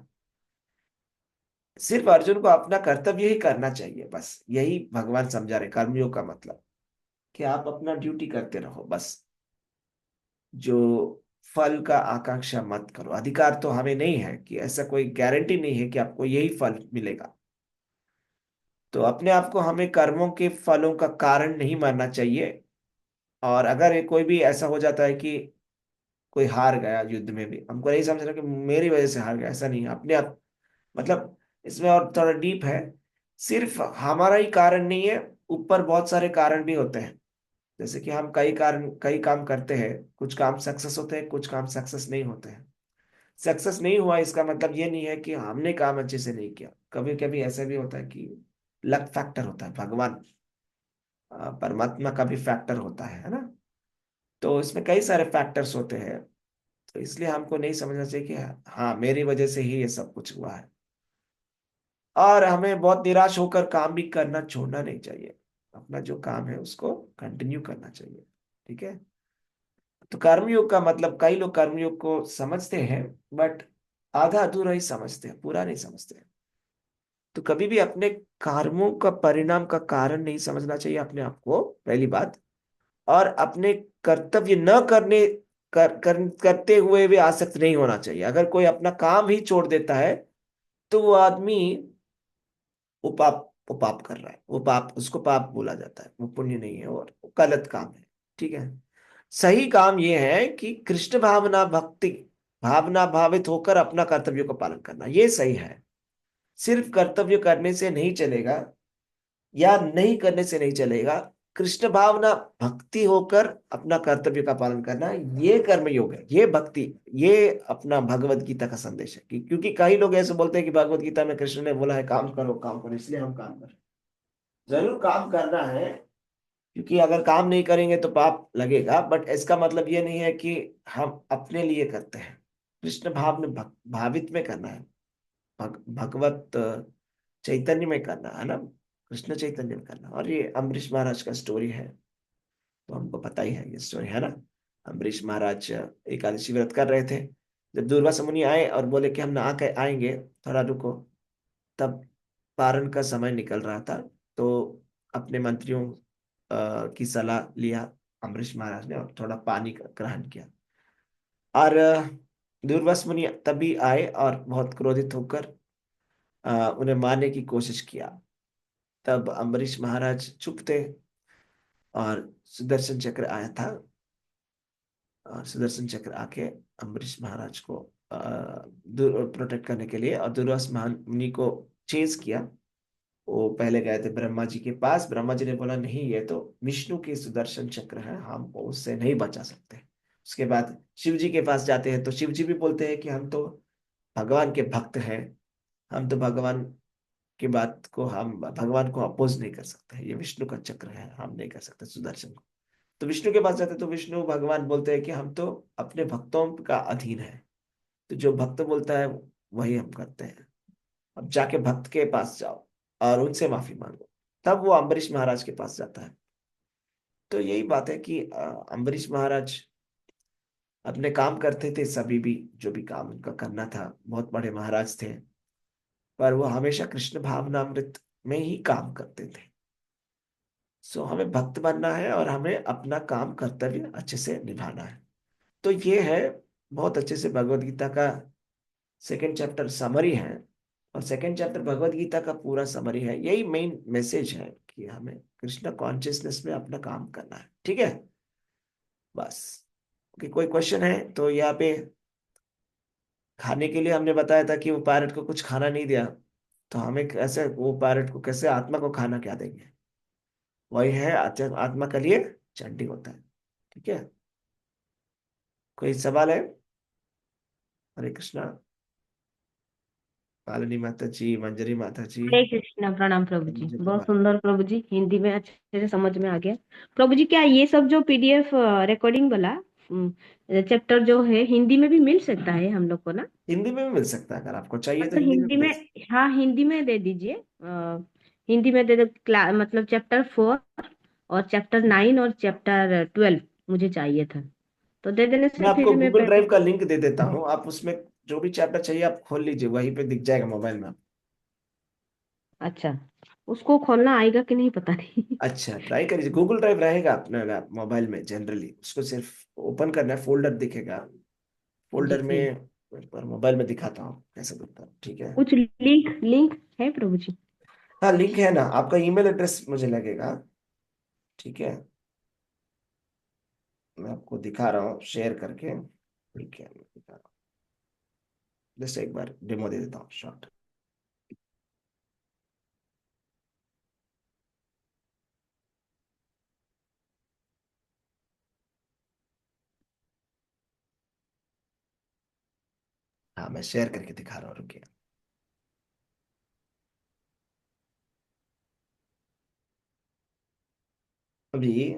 सिर्फ अर्जुन को अपना कर्तव्य ही करना चाहिए, बस यही भगवान समझा रहे कर्मयोग का मतलब, कि आप अपना ड्यूटी करते रहो बस। जो फल का आकांक्षा मत करो। अधिकार तो हमें नहीं है, कि ऐसा कोई गारंटी नहीं है कि आपको यही फल मिलेगा। तो अपने आप को हमें कर्मों के फलों का कारण नहीं मानना चाहिए। और अगर कोई भी ऐसा हो जाता है कि कोई हार गया युद्ध में भी, हमको नहीं समझना कि मेरी वजह से हार गया, ऐसा नहीं है। अपने आप मतलब इसमें और थोड़ा डीप है, सिर्फ हमारा ही कारण नहीं है, ऊपर बहुत सारे कारण भी होते हैं। जैसे कि हम कई काम करते हैं, कुछ काम सक्सेस होते हैं, कुछ काम सक्सेस नहीं होते हैं। सक्सेस नहीं हुआ इसका मतलब ये नहीं है कि हमने काम अच्छे से नहीं किया। कभी कभी ऐसा भी होता है कि लक फैक्टर होता है, भगवान परमात्मा का भी फैक्टर होता है ना। तो इसमें कई सारे फैक्टर्स होते हैं। तो इसलिए हमको नहीं समझना चाहिए कि हाँ मेरी वजह से ही ये सब कुछ हुआ है। और हमें बहुत निराश होकर काम भी करना छोड़ना नहीं चाहिए, अपना जो काम है उसको कंटिन्यू करना चाहिए, ठीक है। तो कर्मयोग का मतलब, कई लोग कर्मयोग को समझते हैं, बट आधा अधूरा ही समझते हैं, पूरा नहीं समझते हैं। तो कभी भी अपने कर्मों का परिणाम का कारण नहीं समझना चाहिए अपने आप को, पहली बात। और अपने कर्तव्य न करने करते हुए भी आसक्त नहीं होना चाहिए। अगर कोई अपना काम ही छोड़ देता है तो वो आदमी, वो पाप कर रहा है, वो पाप, उसको पाप बोला जाता है, वो पुण्य नहीं है, और वो गलत काम है, ठीक है। सही काम ये है कि कृष्ण भावना भक्ति भावना भावित होकर अपना कर्तव्य का पालन करना, ये सही है। सिर्फ कर्तव्य करने से नहीं चलेगा, या नहीं करने से नहीं चलेगा। कृष्ण भावना भक्ति होकर अपना कर्तव्य का पालन करना, ये कर्म योग है, ये भक्ति, ये अपना भगवत गीता का संदेश है। क्योंकि कई लोग ऐसे बोलते हैं कि भगवत गीता में कृष्ण ने बोला है काम करो काम करो, इसलिए हम काम करें। जरूर काम करना है, क्योंकि अगर काम नहीं करेंगे तो पाप लगेगा, बट इसका मतलब ये नहीं है कि हम अपने लिए करते हैं। कृष्ण भाव में भावित में करना है, भगवत चैतन्य में करना है ना, कृष्ण चैतन्य में करना। और ये अम्बरीश महाराज का स्टोरी है, तो हमको पता ही है ये स्टोरी, है ना। अम्बरीश महाराज एकादशी व्रत कर रहे थे, जब दुर्वासा मुनि आए और बोले कि हम नहा के आएंगे, थोड़ा रुको। तब पारण का समय निकल रहा था। तो अपने मंत्रियों की सलाह लिया अम्बरीश महाराज ने, और थोड़ा पानी का ग्रहण किया। और दूरवास मुनि तभी आए और बहुत क्रोधित होकर उन्हें मारने की कोशिश किया। तब अम्बरीश महाराज चुप थे, और सुदर्शन चक्र आया था, और सुदर्शन चक्र आके अम्बरीश महाराज को प्रोटेक्ट करने के लिए, और दूरवास मुनि को चेज किया। वो पहले गए थे ब्रह्मा जी के पास। ब्रह्मा जी ने बोला नहीं, ये तो विष्णु की सुदर्शन चक्र है, हम उससे नहीं बचा सकते। उसके बाद शिव जी के पास जाते हैं, तो शिव जी भी बोलते हैं कि हम तो भगवान के भक्त हैं, हम तो भगवान की बात को, हम भगवान को अपोज नहीं कर सकते, ये विष्णु का चक्र है, हम नहीं कर सकते सुदर्शन को। तो विष्णु के पास जाते, तो विष्णु भगवान बोलते हैं कि हम तो अपने भक्तों का अधीन है, तो जो भक्त बोलता है वही हम करते हैं, अब जाके भक्त के पास जाओ और उनसे माफी मांगो। तब वो अम्बरीश महाराज के पास जाता है। तो यही बात है कि अम्बरीश महाराज अपने काम करते थे, सभी भी जो भी काम उनका करना था, बहुत बड़े महाराज थे, पर वो हमेशा कृष्ण भावनामृत में ही काम करते थे। सो हमें भक्त बनना है, और हमें अपना काम कर्तव्य अच्छे से निभाना है। तो ये है बहुत अच्छे से भगवत गीता का सेकेंड चैप्टर समरी है, और सेकेंड चैप्टर भगवत गीता का पूरा समरी है। यही मेन मैसेज है कि हमें कृष्ण कॉन्शियसनेस में अपना काम करना है। ठीक है, बस। कि कोई क्वेश्चन है तो यहाँ पे खाने के लिए हमने बताया था कि वो पैरट को कुछ खाना नहीं दिया, तो हमें कैसे, वो पैरट को कैसे, आत्मा को खाना क्या देंगे? वही है, आत्मा के लिए चंडी होता है। ठीक है, कोई सवाल है? हरे कृष्णा। मालिनी माता जी, मंजरी माता जी। हरे कृष्णा। प्रणाम प्रभु जी, मुझे बहुत तो सुंदर प्रभु जी, हिंदी में अच्छे से समझ में आ गया। प्रभु जी, क्या ये सब जो पीडीएफ रिकॉर्डिंग वाला चैप्टर जो है हिंदी में भी मिल सकता है हम लोग को ना? हिंदी में भी मिल सकता है, अगर आपको चाहिए तो मतलब हिंदी में हिंदी मिल में, हाँ हिंदी में दे दीजिए। हिंदी में दे दो मतलब चैप्टर 4 और चैप्टर 9 और चैप्टर 12 मुझे चाहिए था, तो दे देने मैं से आपको फिर मैं गूगल ड्राइव का लिंक दे देता हूँ, आप उसमें जो भी चैप्टर चाहिए आप खोल लीजिए, वहीं पे दिख जाएगा मोबाइल में। अच्छा, उसको खोलना आएगा कि नहीं पता नहीं। अच्छा, ट्राई करिए, गूगल ड्राइव रहेगा अपने मोबाइल में जनरली, उसको सिर्फ ओपन करना है, फोल्डर दिखेगा, जी फोल्डर जी। में। पर मोबाइल में दिखाता हूँ कैसे दिखता है, ठीक है? कुछ लिंक लिंक है प्रभु जी? हाँ, लिंक है ना, आपका ईमेल एड्रेस मुझे लगेगा। ठीक है, मैं आपको दिखा रहा हूँ शेयर करके। ठीक है, मैं दिखा रहा हूँ, जस्ट एक बार डेमो दे देता हूँ शॉर्ट। हाँ, मैं शेयर करके दिखा रहा हूँ, रुकिए। अभी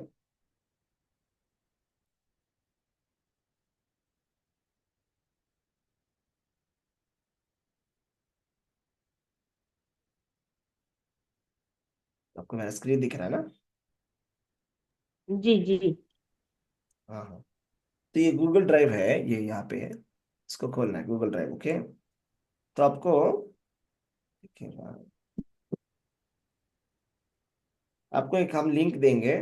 आपको मेरा स्क्रीन दिख रहा है ना? जी जी। हाँ हाँ, तो ये गूगल ड्राइव है, ये यहाँ पे है, इसको खोलना है, गूगल ड्राइव। ओके, तो आपको दिखेगा, आपको एक हम लिंक देंगे,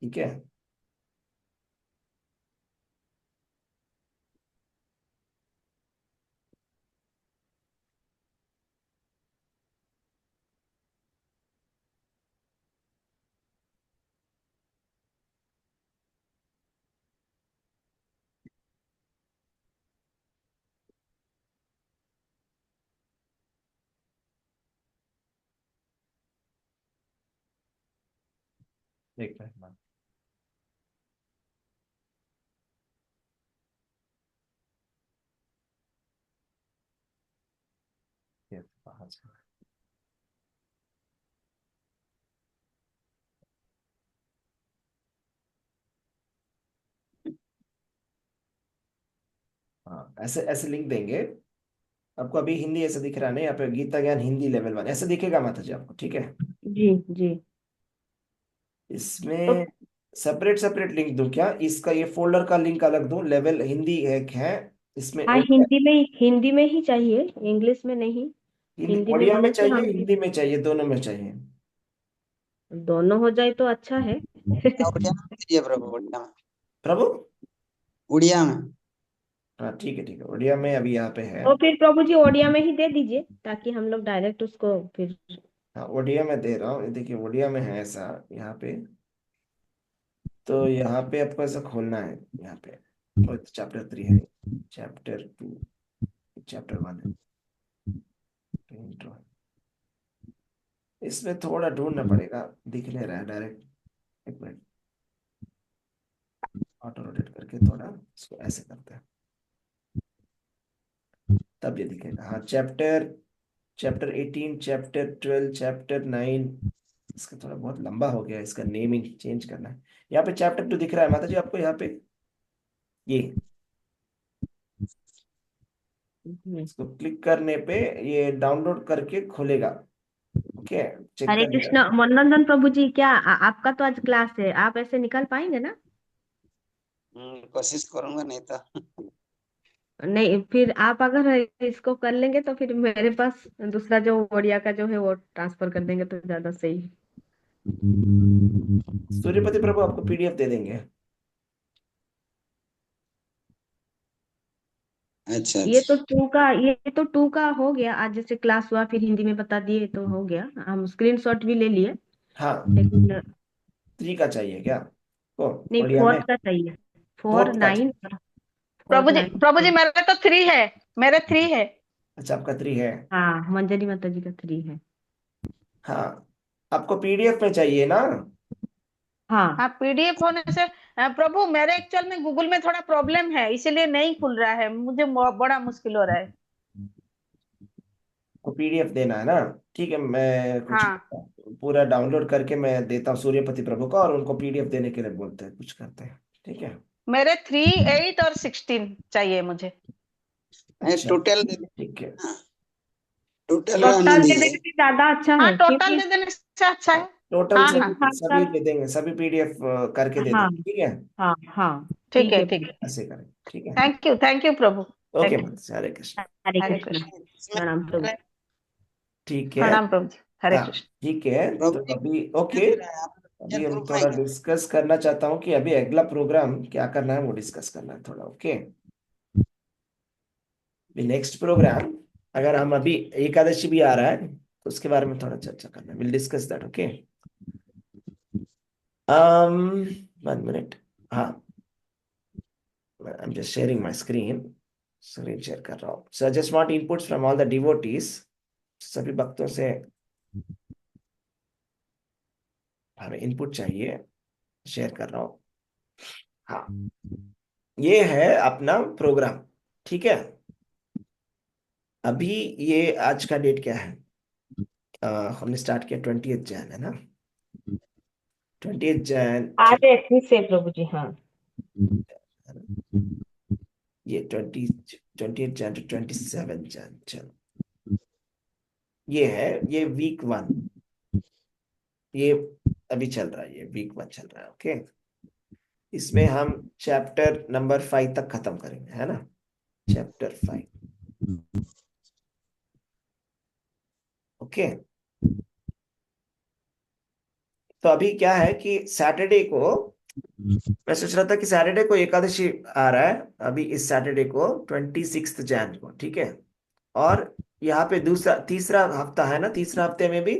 ठीक है? एक मिनट। ये बाहर से। हाँ, ऐसे ऐसे लिंक देंगे आपको। अभी हिंदी ऐसे दिख रहा है ना, यहाँ पे गीता ज्ञान हिंदी लेवल 1 ऐसे दिखेगा माता जी आपको, ठीक है? जी जी। तो इसमें सेपरेट सेपरेट लिंक दूं क्या? इसका ये फोल्डर का लिंक अलग दूं, लेवल हिंदी एक है इसमें, हाँ, हिंदी में ही चाहिए, इंग्लिश में नहीं। हिंदी हिंदी में ओडिया में होने से चाहिए, हम। हिंदी में चाहिए, दोनों में चाहिए? दोनों हो जाए तो अच्छा है। उड़िया में दीजिए प्रभु, उड़िया में। प्रभु उड़िया में। हाँ ठीक है, उड़िया में अभी यहाँ पे है। तो फिर प्रभु जी ओडिया में ही दे दीजिए, ताकि हम लोग डायरेक्ट उसको फिर। हाँ उड़िया में दे रहा हूँ, ये देखिए उड़िया में है ऐसा यहाँ पे। तो यहाँ पे आपको ऐसा खोलना है यहाँ पे, और चैप्टर 3 है, चैप्टर 2, चैप्टर 1 है, इंट्रो है। इसमें थोड़ा ढूंढना पड़ेगा, दिख नहीं रहा है डायरेक्ट। एक मिनट, ऑटो रोटेट करके थोड़ा इसको ऐसे करते हैं, तब ये दिखेगा। हाँ चैप्टर 18, चैप्टर 12, चैप्टर 9। इसका थोड़ा बहुत लंबा हो गया, इसका नेमिंग चेंज करना है। यहाँ पे चैप्टर 2 दिख रहा है माता जी आपको, यहाँ पे ये, इसको क्लिक करने पे ये डाउनलोड करके खुलेगा। ओके, चेक हरे करिएगा। कृष्ण मनोरंजन प्रभु जी, क्या आपका तो आज क्लास है, आप ऐसे निकल पाएंगे ना? कोशिश करूंगा, नहीं तो। नहीं, फिर आप अगर इसको कर लेंगे तो फिर मेरे पास दूसरा जो ओडिया का जो है वो ट्रांसफर कर देंगे तो ज्यादा सही। सूर्यपति प्रभु आपको पीडीएफ दे देंगे। अच्छा ये अच्छा। तो टू का हो गया, आज जैसे क्लास हुआ फिर हिंदी में बता दिए तो हो गया, हम स्क्रीनशॉट भी ले लिए। हाँ लेकिन 3 का चाहिए क्या को नहीं, उड़िया में? फोर्थ का चाहिए। फोर 4th का नाइन चाहिए। प्रभु फोर जी, नाइन प्रभु जी, मेरे तो 3 है, मेरे 3 है। अच्छा आपका 3 है। हाँ, मंजरी माता जी का 3 है। हाँ आपको पीडीएफ में चाहिए ना? हाँ, हाँ, पीडीएफ होने से प्रभु मेरे एक्चुअल में गूगल में थोड़ा प्रॉब्लम है, इसीलिए नहीं खुल रहा है, मुझे बड़ा मुश्किल हो रहा है। को पीडीएफ देना है ना? ठीक है, मैं कुछ हाँ, पूरा डाउनलोड करके मैं देता हूँ सूर्यपति प्रभु का, और उनको पीडीएफ देने के लिए बोलते हैं, कुछ करते हैं। ठीक है, मेरे 3, 8 और 16 चाहिए मुझे। अच्छा टोटल ठीक है। टोटल रहने टोटल दे दीजिए। देने से ज्यादा अच्छा हाँ, है, टोटल क्योंकि दे देने से अच्छा है। टोटल हाँ हाँ, सभी दे देंगे, सभी पीडीएफ करके दे हाँ देंगे, ठीक है। हाँ हाँ, ठीक ठीक है, है। ठीक है। ऐसे करें, ठीक है। Thank you Prabhu. Okay thank you. माता, हरे कृष्ण। हरे हरे कृष्ण। कृष्ण। प्रणाम प्रभु। ठीक है। प्रणाम प्रभु जी। हरे हाँ कृष्ण। ठीक है, तो प्रभु जी अभी ओके, अभी हम प्रूफ थोड़ा आएगा। डिस्कस करना चाहता हूँ कि अभी अगला प्रोग्राम क्या करना है, वो डिस्कस करना है थोड़ा। ओके, नेक्स्ट प्रोग्राम, अगर हम अभी एकादशी भी आ रहा है तो उसके बारे में थोड़ा चर्चा करना है, will discuss that. Okay, 1 minute. हाँ, I am just sharing my screen share कर रहा हूँ। So I just want inputs from all the devotees, सभी भक्तों से हमें इनपुट चाहिए, शेयर कर रहा हूँ। हाँ, ये है अपना प्रोग्राम, ठीक है। अभी ये आज का डेट क्या है? हमने स्टार्ट किया 20th जैन, है ना? 20th जैन, आज 21 से प्रभु जी, हाँ। ये 20th Jain to 27th Jain, चलो ये है, ये वीक 1, ये अभी चल रहा है, ये वीक 1 चल रहा है। ओके, इसमें हम चैप्टर नंबर 5 तक खत्म करेंगे, है ना? चैप्टर 5। ओके, तो अभी क्या है कि सैटरडे को मैं सोच रहा था कि सैटरडे को एकादशी आ रहा है, अभी इस सैटरडे को 26 जैन को, ठीक है। और यहाँ पे दूसरा तीसरा हफ्ता है ना, तीसरा हफ्ते में भी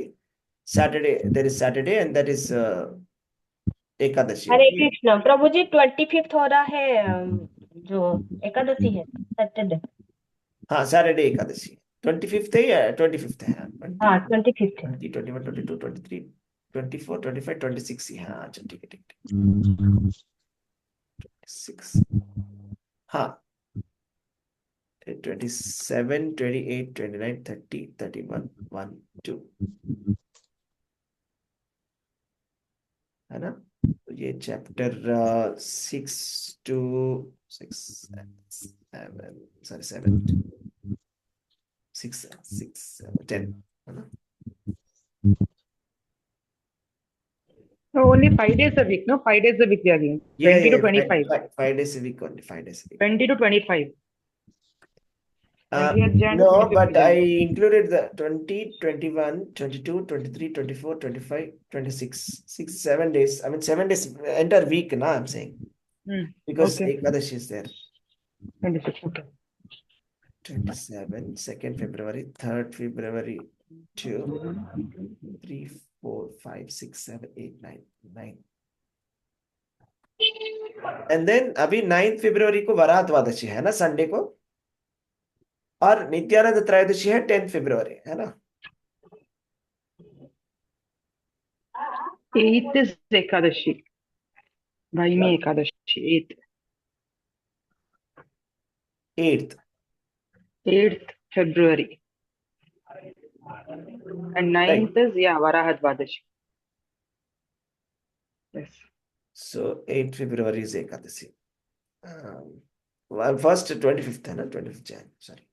Saturday, there is Saturday and that is Ekadashi. Hare okay, Krishna Prabhu ji, 25th हो रहा है, जो एकादशी है सैटरडे। हाँ सैटरडे एकादशी 25th है या 25th है? हाँ, 25th है। 21, 22, 23, 24, 25, 26 ही, हाँ अच्छा ठीक है, ठीक है। 6, हाँ 27, 28, 29, 30, 31, 1, 2, है ना? तो ये चैप्टर 6 to 6, 7, सॉरी 7, 6, 10, है ना? Only 5 days a week, no? 5 days a week they are giving. 20 to 25. 5 days a week only, 5 days a week. 20 to 25. 20th Jan, No, 25th but I Jan. included the 20, 21, 22, 23, 24, 25, 26, 6, 7 days. I mean, 7 days, entire week, na, I'm saying. Because Okay. Ekadashi is there. 26. Okay. 27, 2nd February, 3rd February, 2, 3, 4, 5, 6, 7, 8, 9, 9. And then अभी 9th February को वराह द्वादशी है ना, Sunday को, और नित्यानंद त्रयोदशी है 10th February, है ना? 8th is Ekadashi. Vaimi Ekadashi. 8th. 8th. 8th February. And 9th is, yeah, Varahadvadashi. Yes. So 8th February is Ekadasi. Well, first 25th है ना, 25th Jan, sorry.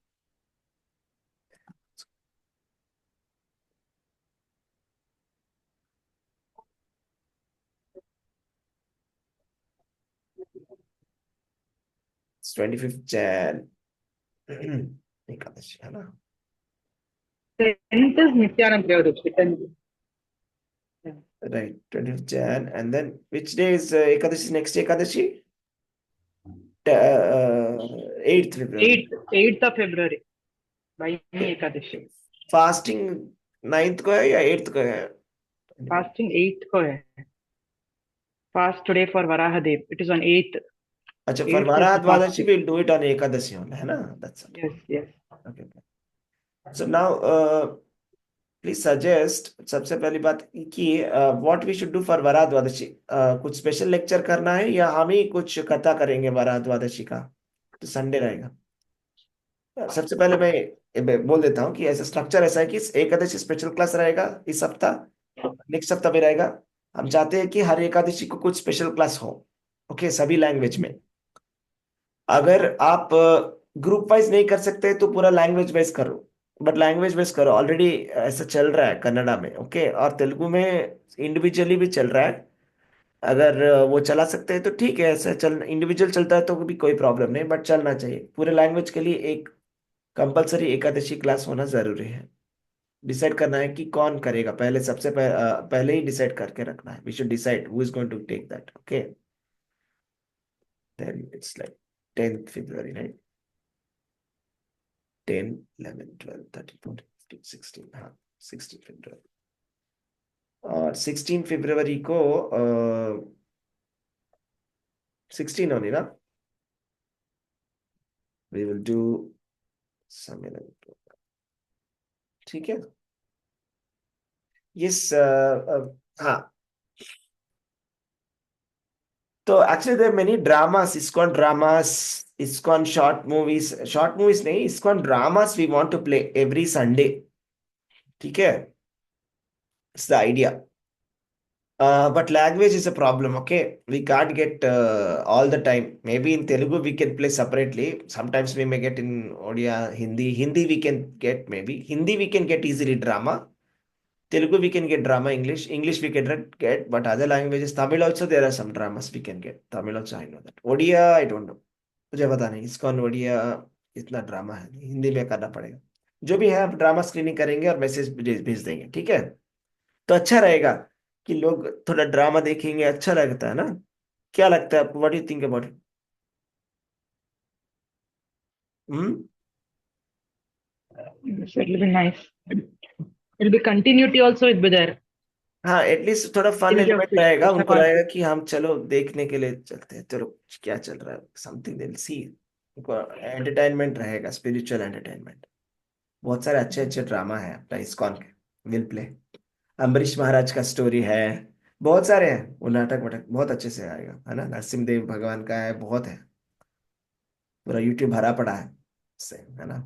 It's 25th Jan. Ekadashi है ना? 10th is Nityanand Trayodasi. 10th. Right, 25th Jan. And then which day is Ekadashi, next Ekadashi? 8th February. 8th of February. Vaimi Ekadashi. Fasting 9th को है या 8th को है? Fasting 8th ko hai. Fast today for Varahadev. It is on 8th. अच्छा, 8th for is the Varadvadashi fasting. we'll do it on Ekadashi only, है ना? That's okay. Yes, yes. Okay. So now please suggest, सबसे पहली बात कि what we should do for Varadvadashi. कुछ special lecture करना है या हम ही कुछ कथा करेंगे Varadvadashi का, तो संडे रहेगा. सबसे पहले मैं बोल देता हूँ कि ऐसा स्ट्रक्चर ऐसा है कि एकादशी स्पेशल क्लास रहेगा इस हफ्ता, नेक्स्ट हफ्ता भी रहेगा. हम चाहते हैं कि हर एकादशी को कुछ स्पेशल क्लास हो, ओके, सभी लैंग्वेज में. अगर आप ग्रुप वाइज नहीं कर सकते तो पूरा लैंग्वेज वाइज करो, बट लैंग्वेज वाइज करो. ऑलरेडी ऐसा चल रहा है कन्नड़ा में, ओके, और तेलुगु में इंडिविजुअली भी चल रहा है. अगर वो चला सकते हैं तो ठीक है, ऐसा चल इंडिविजुअल चलता है तो भी कोई प्रॉब्लम नहीं, बट चलना चाहिए. पूरे लैंग्वेज के लिए एक कंपलसरी एकादशी क्लास होना जरूरी है. डिसाइड करना है कि कौन करेगा पहले, सबसे पहले ही डिसाइड करके रखना है. We should decide who is going to take that, okay. Then it's like 10th February, right? 10, 11, 12, 13, 14, 15, 16, हाँ 16 February. और 16 February को 16 only ना, we will do सम्मेलन, ठीक है. Yes, हाँ. तो actually there are many dramas, ISKCON dramas, ISKCON short movies नहीं, ISKCON dramas we want to play every Sunday, ठीक है. It's the idea. But language is a problem, okay? We can't get all the time. Maybe in Telugu we can play separately. Sometimes we may get in Odia, Hindi. Hindi we can get maybe. Hindi we can get easily drama. Telugu we can get drama, English we can get, but other languages, Tamil also there are some dramas we can get. Tamil also I know that. Odia I don't know. मुझे पता नहीं. ISKCON Odia इतना drama है, हिंदी में करना पड़ेगा. जो भी है आप ड्रामा स्क्रीनिंग करेंगे और मैसेज भेज देंगे, ठीक है. तो अच्छा रहेगा कि लोग थोड़ा ड्रामा देखेंगे, अच्छा लगता है ना. क्या लगता है आपको? What do you think about it? Yes, it will be nice. It will be continuity also. It will be there. हाँ, एटलीस्ट थोड़ा फन Continuity of एलिमेंट रहेगा. Krishna उनको रहेगा consciousness. कि हम चलो देखने के लिए चलते हैं, चलो क्या चल रहा है, समथिंग दे विल सी. उनको एंटरटेनमेंट रहेगा, स्पिरिचुअल एंटरटेनमेंट. बहुत सारे अच्छे अच्छे ड्रामा है अपना ISKCON के, विल प्ले. अम्बरीश महाराज का स्टोरी है, बहुत सारे हैं. वो नाटक वाटक बहुत अच्छे से आएगा, है ना. नरसिम्हदेव भगवान का है, बहुत है. पूरा यूट्यूब भरा पड़ा है इससे, है ना.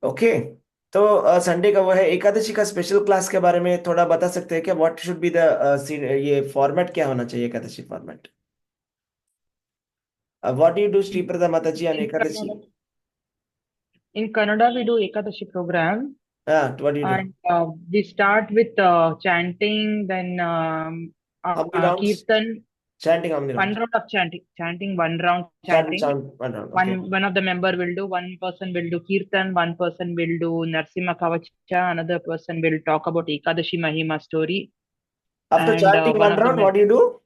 ओके. तो संडे का वो है. एकादशी का स्पेशल क्लास के बारे में थोड़ा बता सकते हैं क्या? व्हाट शुड बी द ये फॉर्मेट क्या होना चाहिए Ekadashi format? What do you do Shriprada माता ji on Ekadashi? In Kannada, we do Ekadashi program, हाँ, what do you do? and we start with chanting, then How many rounds? kirtan. Chanting how many One rounds? round of chanting. Chanting, one round Chant, chanting. chant, 1 round. Okay. One of the member will do, one person will do Kirtan, one person will do Narsimha Kavacha, another person will talk about Ekadashi Mahima story. After And chanting one 1 of the round, what do you do?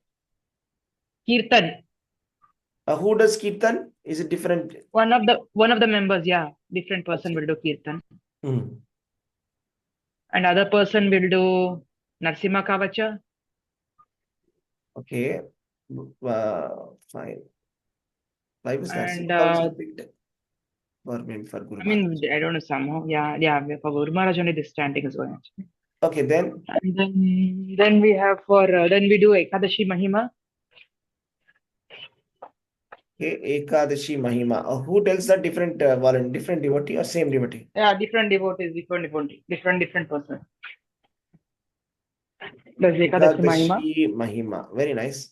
Kirtan. Who does Kirtan? Is it different? One of the members, yeah, different person will do Kirtan. Hmm. And other person will do Narsimha Kavacha. Okay. Fine. Why was And Narsimha picked for maybe for Guru I mean, Maharaj? I don't know, somehow, yeah, for Guru Maharaj only this chanting is going actually. Okay, then And then we have then we do Ekadashi Mahima. okay, Ekadashi Mahima. Who tells that different different devotee or same devotee? Yeah, different devotees, different person. Does Ekadashi Mahima. Ekadashi Mahima. Very nice.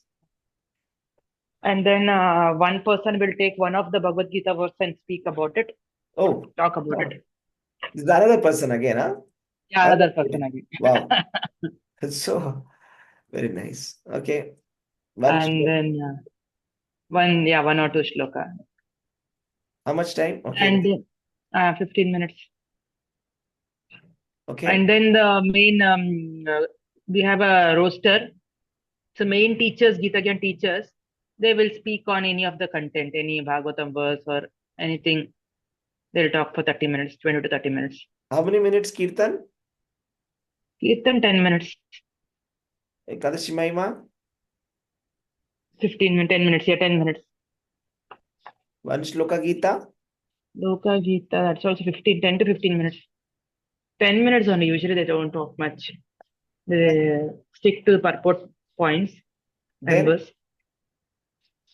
And then one person will take one of the Bhagavad Gita verse and speak about it. Oh, Talk about it. this is another person again, huh? Yeah, another person again. Wow. So very nice. Okay. And then one or two shloka. How much time? Okay. And 15 minutes. Okay. And then the main, we have a roster. So main teachers, Gita Gyan teachers, they will speak on any of the content, any Bhagavatam verse or anything. They'll talk for 30 minutes, 20 to 30 minutes. How many minutes Kirtan? Kirtan 10 minutes. Ekadashi Mahima? 10 minutes, yeah, 10 minutes. One shloka Gita? Loka Gita, that's also 10 to 15 minutes. 10 minutes only, usually they don't talk much. They stick to purport points, members.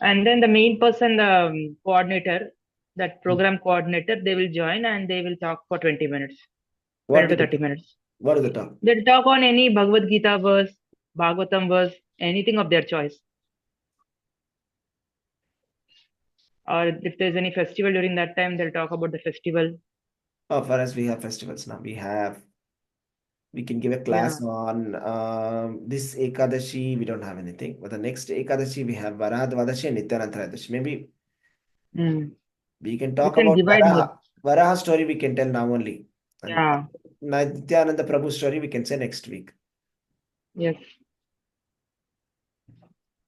And then the main person, the coordinator, that program coordinator, they will join and they will talk for 20 minutes. 20 to 30 minutes. What is the talk? They'll talk on any Bhagavad Gita verse, Bhagavatam verse, anything of their choice. Or if there's any festival during that time, they'll talk about the festival. Oh, for us, we have festivals now. We can give a class on this Ekadashi. We don't have anything. But the next Ekadashi, we have Varadvadashi and Nityanantrayadashi. Maybe we can talk about Varaha story. We can tell now only. And yeah. Nityananda Prabhu story, we can say next week. Yes.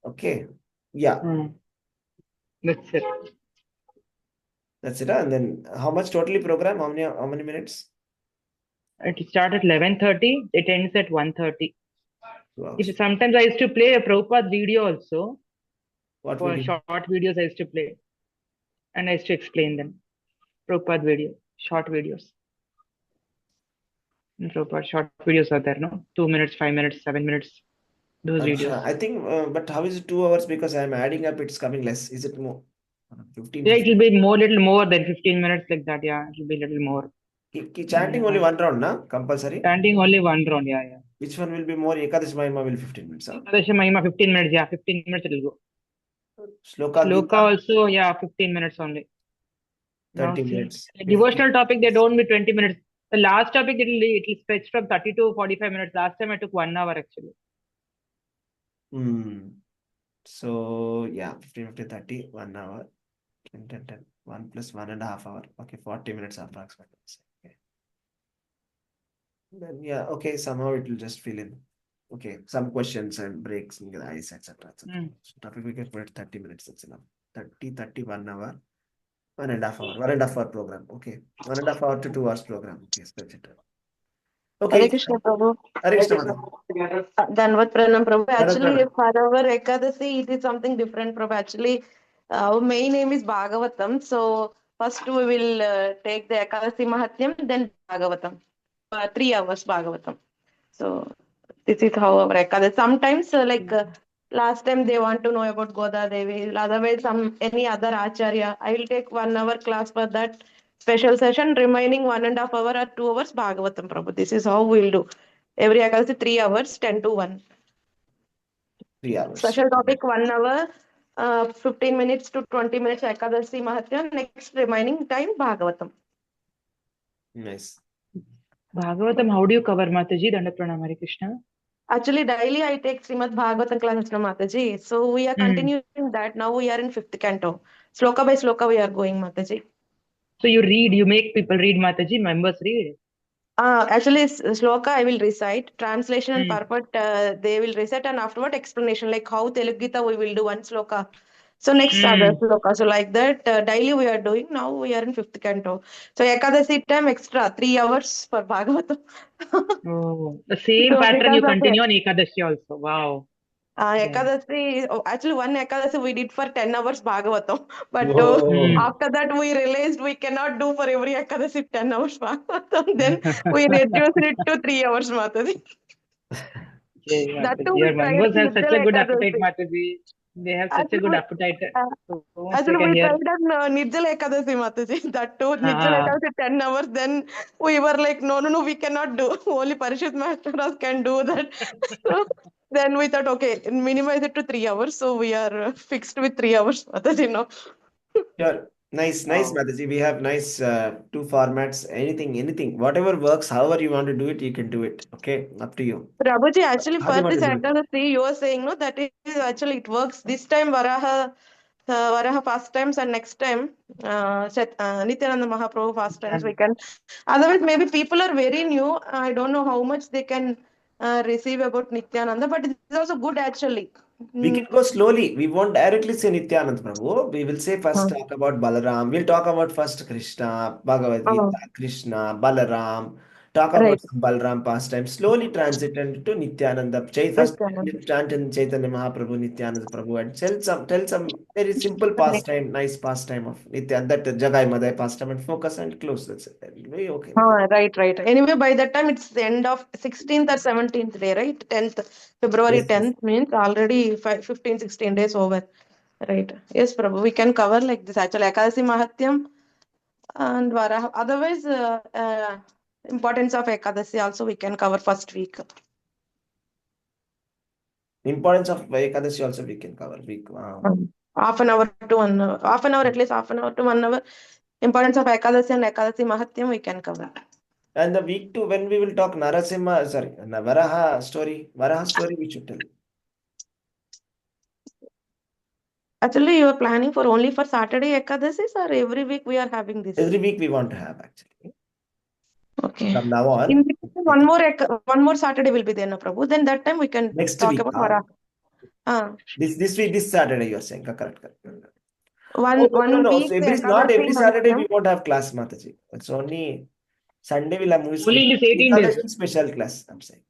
Okay. Yeah. That's it. That's it. And then how much totally program? How many minutes? It starts at 11:30. It ends at 1:30. If sometimes I used to play a Prabhupada video also. What for video? Short videos I used to play. And I used to explain them. Prabhupada video. Short videos. In Prabhupada short videos are there, no? 2 minutes, 5 minutes, 7 minutes. Those videos. I think, but how is it 2 hours? Because I'm adding up, it's coming less. Is it more? 15? Yeah, it will be little more than 15 minutes like that. Yeah, it will be a little more. Chanting only 1 round, na? Compulsory? Chanting only 1 round, yeah. Which one will be more? Ekadashi Mahima will 15 minutes, huh? Ekadashi Mahima 15 minutes, yeah. 15 minutes it will go. Shloka Gita also, yeah, 15 minutes only. 30 minutes. Devotional topic, they don't be 20 minutes. The last topic, it will stretch from 30 to 45 minutes. Last time I took 1 hour actually. So, yeah, 15, 15, 30, 1 hour. 10, 10, 10. 1 plus 1.5 hours. Okay, 40 minutes approximately. Okay. Then, yeah, okay, somehow it will just fill in. Okay, some questions and breaks in the eyes, etc. So topic we can put 30 minutes, that's enough. 30, 1 hour. 1.5 hour. 1.5 hour program. Okay. 1.5 hour to 2 hours program. Okay, Facilitator. Okay. Hare Krishna Prabhu. Hare Krishna Madam. Dhanvat Pranam Prabhu. Actually, for our Ekadasi, it is something different, Prabhu. Actually, our main name is Bhagavatam. So, first we will take the Ekadasi Mahatyam, then Bhagavatam. 3 hours Bhagavatam. So, this is how our Ekadasi. Sometimes, last time they want to know about Goda Devi, otherwise any other Acharya. I will take 1 hour class for that special session, remaining 1.5 hour or 2 hours Bhagavatam, Prabhu. This is how we'll do. Every Ekadasi 3 hours, 10 to 1. 3 hours. Special topic 1 hour, 15 minutes to 20 minutes Ekadasi Mahatyam. Next remaining time Bhagavatam. Nice. Bhagavatam, how do you cover, Mataji? Danda Pranam, Hare Krishna. Actually, daily I take Srimad Bhagavatam classes, no Mataji. So we are continuing that. Now we are in 5th canto. Sloka by sloka we are going, Mataji. So you make people read, Mataji, members read. Actually, sloka I will recite, translation and purport they will recite, and afterward explanation like how Telugu Gita we will do one sloka. So next other sloka. So like that daily we are doing. Now we are in 5th canto. So Ekadasi time extra 3 hours for Bhagavatam. Oh, the same So pattern you because of it. continue on Ekadashi also. Wow. Ekadasi, actually one Ekadasi we did for 10 hours Bhagavatam. But Whoa. after that we realized we cannot do for every Ekadasi 10 hours Bhagavatam. Then we reduced it to 3 hours Mataji. Okay, That Mataji. too Your we tried members have such a Nirjala good appetite, Ekadasi. Mataji. They have such a good Actually, appetite. uh, So much they actually can we hear. tried on Nirjala Ekadasi Mataji. That too, Nirjala Ah, Ekadasi 10 hours. Then we were like, no, we cannot do. Only Parishit Maharaj can do that. So then we thought, okay, minimize it to 3 hours. So we are fixed with 3 hours Mataji now. Sure. Nice, wow. Mataji. We have nice two formats. Anything, whatever works, however you want to do it, you can do it. Okay, up to you. Prabhuji, actually How do you for want this to do it? Ekadasi, you were saying no, that is actually it works. This time Varaha fast times and next time Nityananda Mahaprabhu fast times we can. Otherwise, maybe people are very new. I don't know how much they can receive about Nityananda, but it is also good actually. We can go slowly. We won't directly say Nityanand Prabhu. We will say first Uh, talk about Balaram. We'll talk about first Krishna, Bhagavad uh, Gita, Krishna, Balaram. Talk right, about some Balaram pastime. Slowly transit into Nityananda. First Nityananda. chant in Chaitanya Mahaprabhu, Nityananda Prabhu, and tell some very simple pastime, nice pastime of Nityananda, that Jagai Madai pastime, and focus and close. That's it. Very okay. We can. Right. Anyway, by that time it's the end of 16th or 17th day, right? 10th, February Yes, yes. 10th means already 15, 16 days over. Right. Yes, Prabhu. We can cover like this. Actually, Ekadasi Mahatyam and Varaha. Otherwise, importance of Ekadasi also we can cover first week. Importance of Ekadashi also we can cover. Half an hour to 1 hour. Half an hour, at least half an hour to 1 hour. Importance of Ekadasi and Ekadasi Mahatyam we can cover. And the week 2, when we will talk Varaha story we should tell. Actually, you are planning for only for Saturday Ekadasis or every week we are having this? Every week we want to have actually. Okay. From now on. In between, one more Saturday will be there, no Prabhu. Then that time we can Next talk week. about Varaha. This week, this Saturday you are saying. Correct. One No. week So not Ekadasi every Saturday Mahatyam. we won't have class, Mataji. It's only Sunday we'll have movie Only special. in this 18 days. Ekadashi special class, I'm saying.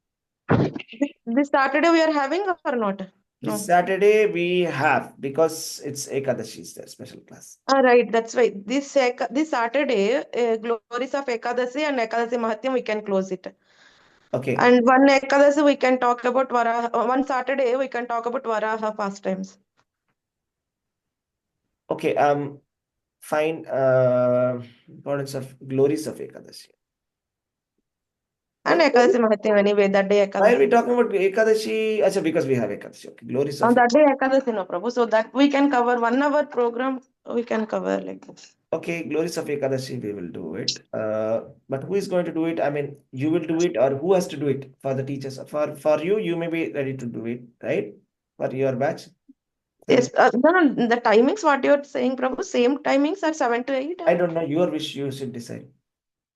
This Saturday we are having or not? No. This Saturday we have, because it's Ekadashi is there, special class. Right, that's right. This Saturday, Glories of Ekadasi and Ekadasi Mahatyam, we can close it. Okay. And one Ekadasi we can talk about Varaha. One Saturday we can talk about Varaha pastimes. Okay. Fine. Importance of glories of Ekadashi. And Ekadasi Mahatyam anyway, that day Why are we Ekadasi. talking about Ekadashi? Achha, because we have Ekadashi. Okay. Glories of On that day Ekadasi, no Prabhu. So that we can cover 1 hour program, we can cover like this. Okay, glories of Ekadashi, we will do it. But who is going to do it? I mean, you will do it, or who has to do it for the teachers? For you, you may be ready to do it, right? For your batch. Yes, no, the timings, what you're saying, Prabhu, same timings are 7 to 8? I don't know. Your wish, you should decide.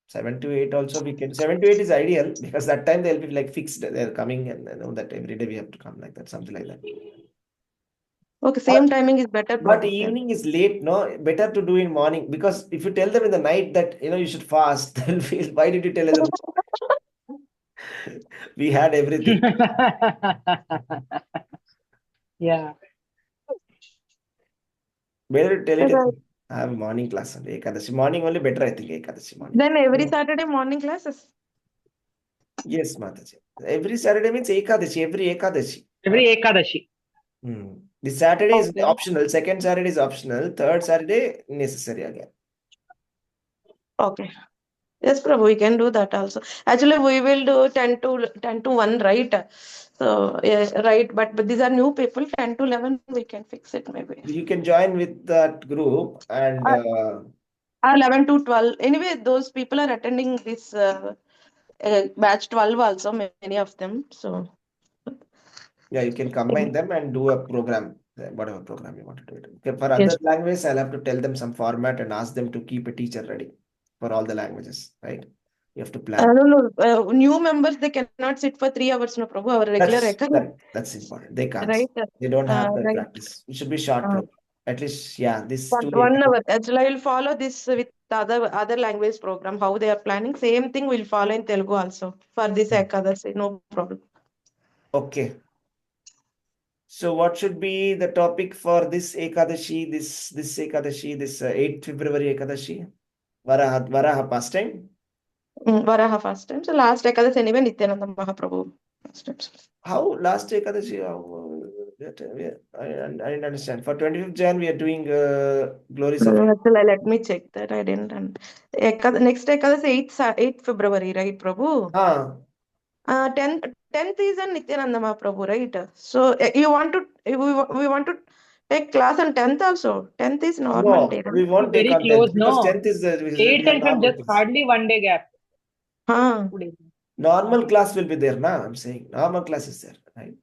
7 to 8 also we can. 7 to 8 is ideal, because that time they'll be like fixed. They're coming, and know that every day we have to come like that, something like that. Okay, same timing is better, But Prabhu. evening is late, no? Better to do in morning, because if you tell them in the night that you should fast, they'll feel, why did you tell them? We had everything. Yeah. Better to tell it. Right. I have a morning class on Ekadashi. Morning only better, I think, Ekadashi morning. Then every Saturday morning classes? Yes, Mataji. Every Saturday means Ekadashi, every Ekadashi. Every Ekadashi. This Saturday is Okay. optional. Second Saturday is optional. Third Saturday, necessary again. Okay. Yes, Prabhu, we can do that also. Actually, we will do 10 to 1, right? So, yes, right. But these are new people. 10 to 11, we can fix it maybe. You can join with that group and 11 to 12. Anyway, those people are attending this batch 12 also, many of them. So, Yeah, you can combine them and do a program, whatever program you want to do it. Okay, for other languages, I'll have to tell them some format and ask them to keep a teacher ready for all the languages, right? You have to plan. No, new members, they cannot sit for 3 hours, no, Prabhu. Our regular That's record, correct. That's important. They can't. right? They don't have the Right. practice. It should be short program. At least, yeah, this But two 1 hour. Actually, I will follow this with other language program. How they are planning, same thing we'll follow in Telugu also for this Ekadasi. No problem. Okay. So what should be the topic for this Ekadashi, this Ekadashi, this 8th February Ekadashi? Varaha pastime? Varaha first time. So last Ekadasi anyway, Nityananda Mahaprabhu first time. How last Ekadashi? I didn't understand. For 25th Jan, we are doing glories of. Actually, let me check that. I didn't. Next Ekadasi 8th February, right, Prabhu? 10th is an Nityananda Mahaprabhu, right? So you want to we want to take class on 10th also. 10th is normal day. No, we won't take Very on 10th close, because no. 10th is 8th and 5th, just hardly 1 day gap. Normal class will be there now. I'm saying normal class is there, right?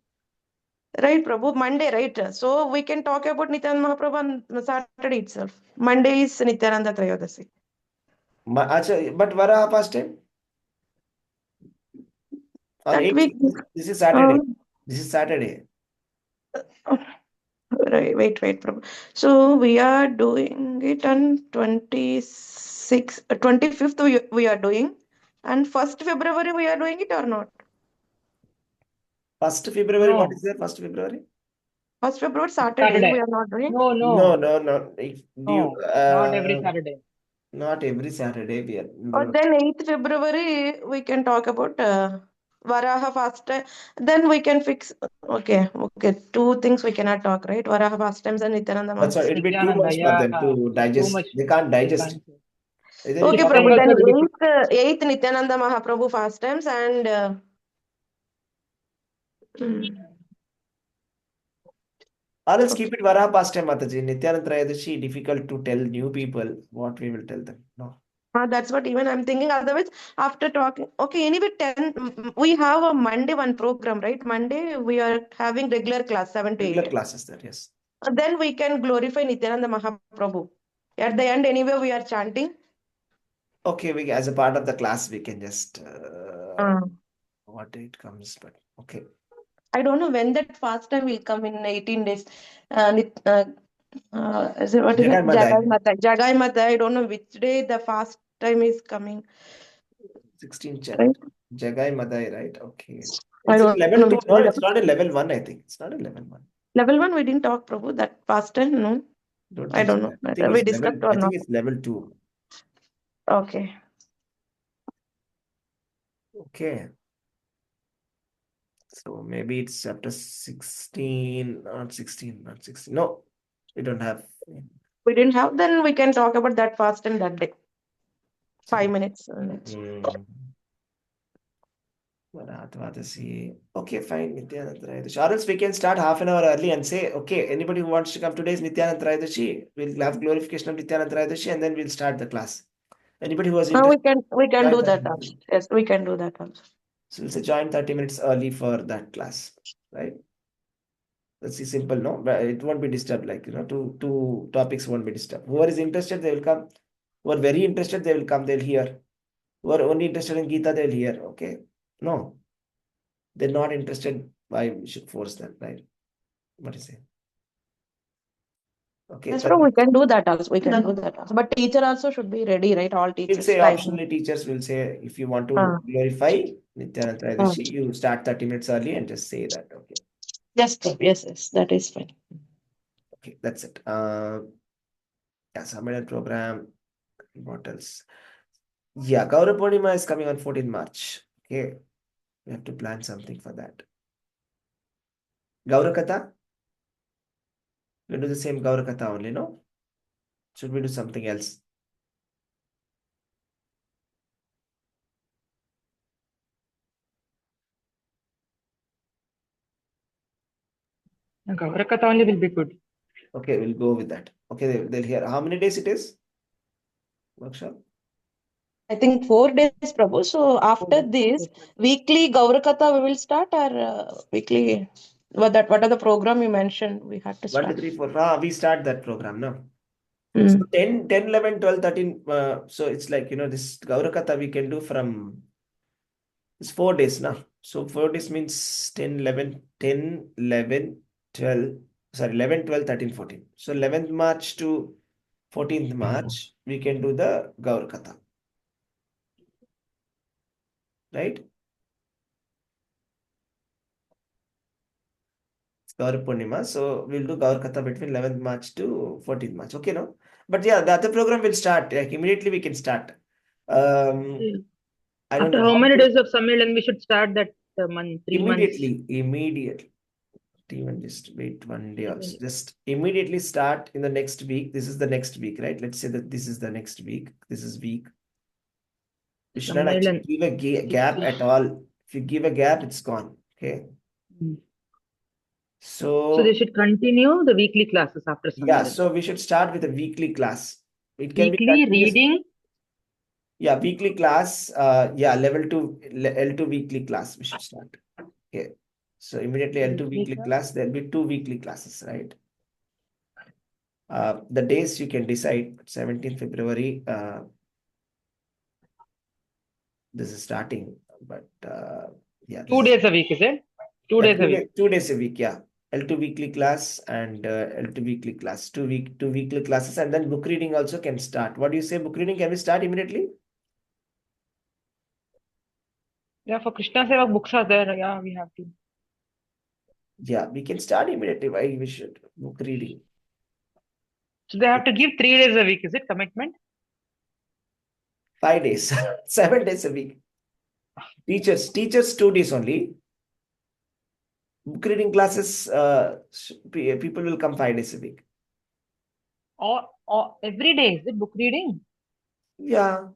Right, Prabhu. Monday, right? So we can talk about Nityananda Mahaprabhu on Saturday itself. Monday is Nityananda Trayodasi. But Varaha pastime? On That 8th, week. this is Saturday. This is Saturday. Right, wait, Prabhu. So we are doing it on 25th we are doing. And 1st February we are doing it or not? 1st February, No. what is there? 1st February? 1st February, Saturday. We are not doing. No. No. Not every Saturday. Not every Saturday. We are. Or then 8th February, we can talk about Varaha fast time. Then we can fix. Okay. 2 things we cannot talk, right? Varaha fast times and Nityananda. That's why it'll be too much for them to digest. They can't digest. Okay, Prabhu. Then 8th Nityananda Mahaprabhu fast times and. Let's keep it Varaha pastime, Mataji. Nityananda Trayadashi, difficult to tell new people what we will tell them. No. That's what even I'm thinking. Otherwise, after talking, okay, anyway, 10, we have a Monday one program, right? Monday, we are having regular class, 7 to 8. Regular classes there, yes. Then we can glorify Nityananda Mahaprabhu. At the end, anyway, we are chanting. Okay, we as a part of the class, we can just what date comes, but okay. I don't know when that fast time will come in 18 days. What is it? Jagai Mata. I don't know which day the fast time is coming. 16 Right? Jagai Madai, right? Okay. I It's don't level know 2. which No, day. it's not a level 1, I think. It's not a level 1. Level 1, we didn't talk, Prabhu. That fast time, no. I don't know whether we discussed or I not. think it's level 2. Okay. Okay. So maybe it's chapter 16, not 16. No, we don't have. We didn't have, then we can talk about that fast time that day. 5 minutes. Okay, fine. Nityananda Trayadashi. Or else we can start half an hour early and say, okay, anybody who wants to come today is Nityananda Trayadashi. We'll have glorification of Nityananda Trayadashi and then we'll start the class. Anybody who was interested. We can do that also. Yes, we can do that also. So we'll say join 30 minutes early for that class, right? That's simple, no? But it won't be disturbed, like, two topics won't be disturbed. Whoever is interested, they will come. Who are very interested, they will come, they'll hear. Who are only interested in Gita, they'll hear, okay? No. They're not interested, why we should force them, right? What is it? Okay. Yes, we can do that also. We can do that also. But teacher also should be ready, right? All teachers. We'll say optionally, teachers will say, if you want to glorify Nityananda Trayadashi, you start 30 minutes early and just say that, okay? Yes, that is fine. Okay, that's it. Yeah, Sammelan program. What else? Yeah, Gaurav Purnima is coming on 14 March. Okay, we have to plan something for that. Gaura Katha? We'll do the same Gaura Katha only, no? Should we do something else? Gaura Katha only will be good. Okay, we'll go with that. Okay, they'll hear. How many days it is? Workshop? I think 4 days, Prabhu. So after this, weekly Gaura Katha we will start or weekly? what are the program you mentioned we had to 1, 2, start? 3, 4. We start that program now. Hmm. So 10, 10, 11, 12, 13. So it's like, this Gaurakatha we can do from, it's 4 days now. So 4 days means 10, 11, 10, 11, 12, sorry, 11, 12, 13, 14. So 11th March to 14th March, we can do the Gaurakatha. Right? It's Gaur Purnima. So we'll do Gaurakatha between 11th March to 14th March. Okay, no? But yeah, the other program will start. Like immediately we can start. I don't After know how how many to days of Sammelan we should start that month? 3 months. immediately. Even just wait 1 day also. Just immediately start in the next week. This is the next week, right? Let's say that this is the next week. This is week. We should not actually Sammelan. give a gap at all. If you give a gap, it's gone. Okay. So they So should continue the weekly classes after yeah, Sammelan. so we should start with a weekly class. It can be Weekly continuous. reading. Yeah, weekly class. Yeah, level 2, L2 weekly class. We should start. Okay. So immediately L2 weekly class. There'll be 2 weekly classes, right? The days you can decide. 17th February. This is starting, but yeah. 2 days a week, is it? 2 Yeah, days a week. 2 days a week. Yeah. L2 weekly class and L2 weekly class. 2 weekly classes, and then book reading also can start. What do you say? Book reading can we start immediately? Yeah, for Krishna Seva books are there. Yeah, we have to. Yeah, we can start immediately. Why we should book reading? So they have to give 3 days a week, is it commitment? 5 days, 7 days a week. Teachers 2 days only. Book reading classes, people will come 5 days a week. Or every day, is it book reading? Yeah,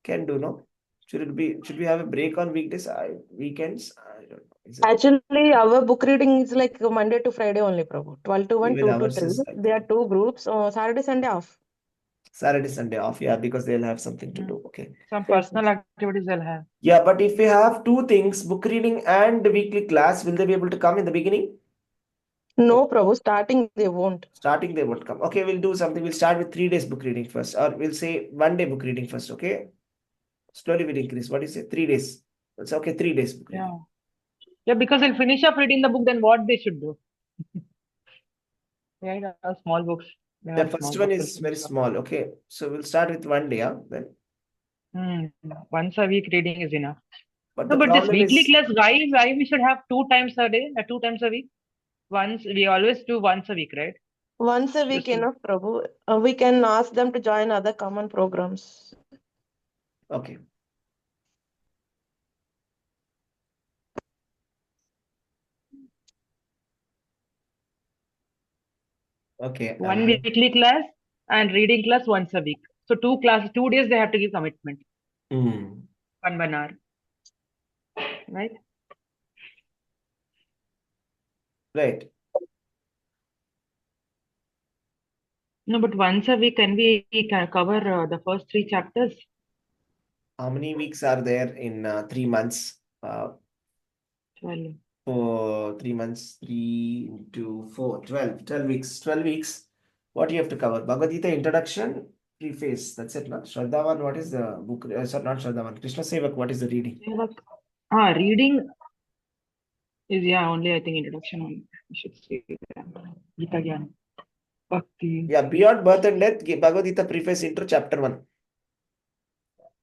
can do, no? Should we have a break on weekdays, weekends? I don't know. Actually, our book reading is like Monday to Friday only, Prabhu. 12 to 1, Even 2 to ours 3. is like There are that. 2 groups. Saturday, Sunday off. Saturday, Sunday off, yeah, because they'll have something to do. Okay. Some Yes, personal activities they'll have. Yeah, but if we have 2 things, book reading and weekly class, will they be able to come in the beginning? No, Prabhu. Starting they won't. Starting, they won't come. Okay, we'll do something. We'll start with 3 days book reading first, or we'll say 1 day book reading first. Okay. Slowly we'll increase. What do you say? 3 days. It's okay. 3 days book reading. Yeah. Yeah, because they'll finish up reading the book, then what they should do? Right, small books. The first one is very small. Okay. So we'll start with 1 day. Then. Once a week reading is enough. But No, the but this problem weekly is, class, why we should have 2 times a day, 2 times a week? Once, we always do once a week, right? Once a week Just- enough, Prabhu. We can ask them to join other common programs. okay. Okay. One weekly class and reading class once a week. So 2 days they have to give commitment. 1 hour. Right? Right. No, but once a week, can we cover the first 3 chapters? How many weeks are there in 3 months? 12. For 3 months, 3 into 4, 12. 12 weeks. 12 weeks. What do you have to cover? Bhagavad Gita introduction, preface. That's it, no? Shraddhavan, what is the book? Sorry, not Shraddhavan. Krishna Sevak, what is the reading? Reading is, only I think introduction only. You should say Gita Gyan. Bhakti. Yeah, beyond birth and death, Bhagavad Gita preface intro, chapter 1.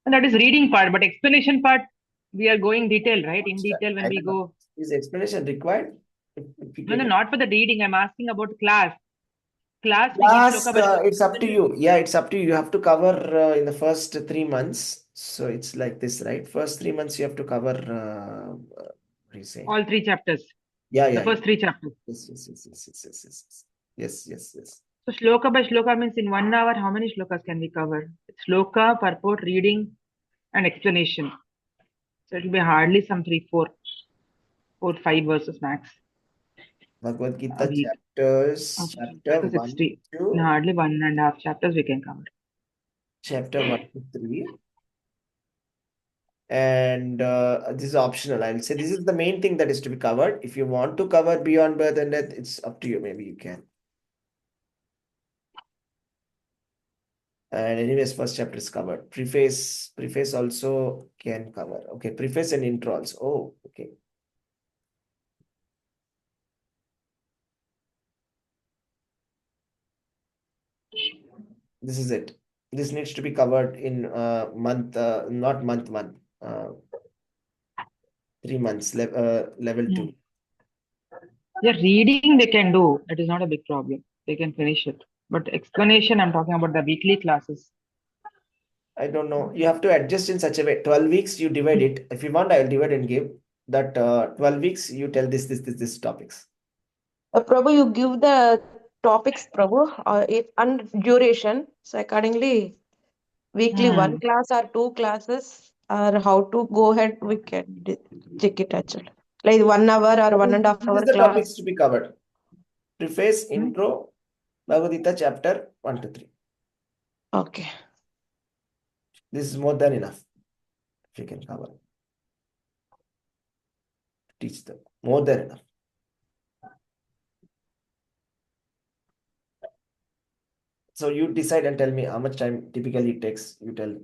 And that is reading part, but explanation part, we are going detail, right? In detail when we go. Is explanation required? No, not for the reading. I'm asking about class. Class, It's up to you. Yeah, it's up to you. You have to cover in the first 3 months. So it's like this, right? First 3 months you have to cover, what do you say? All 3 chapters. Yeah. The first 3 chapters. Yes. So shloka by shloka means in 1 hour, how many shlokas can we cover? Shloka, purport, reading, and explanation. So it will be hardly some 3, 4, 5 verses max. Bhagavad Gita chapters, chapter 1 to hardly 1.5 chapters we can cover. chapter 1 to 3. And this is optional. I'll say this is the main thing that is to be covered. If you want to cover beyond birth and death, it's up to you. Maybe you can. And anyways, first chapter is covered. Preface also can cover. Okay, preface and intro also. Oh, okay. This is it. This needs to be covered in month, not month one, 3 months, level 2. Yeah, reading they can do. It is not a big problem. They can finish it. But explanation, I'm talking about the weekly classes. I don't know. You have to adjust in such a way. 12 weeks, you divide it. If you want, I'll divide and give. That 12 weeks, you tell this topics. Prabhu, you give the topics, Prabhu, and duration. So accordingly, weekly one class or 2 classes, or how to go ahead, we can check it actually. Like 1 hour or 1.5 This hour is the class. topics to be covered. Preface, intro, Bhagavad Gita chapter 1 to 3. Okay. This is more than enough. If you can cover. Teach them. More than enough. So you decide and tell me how much time typically it takes. You tell.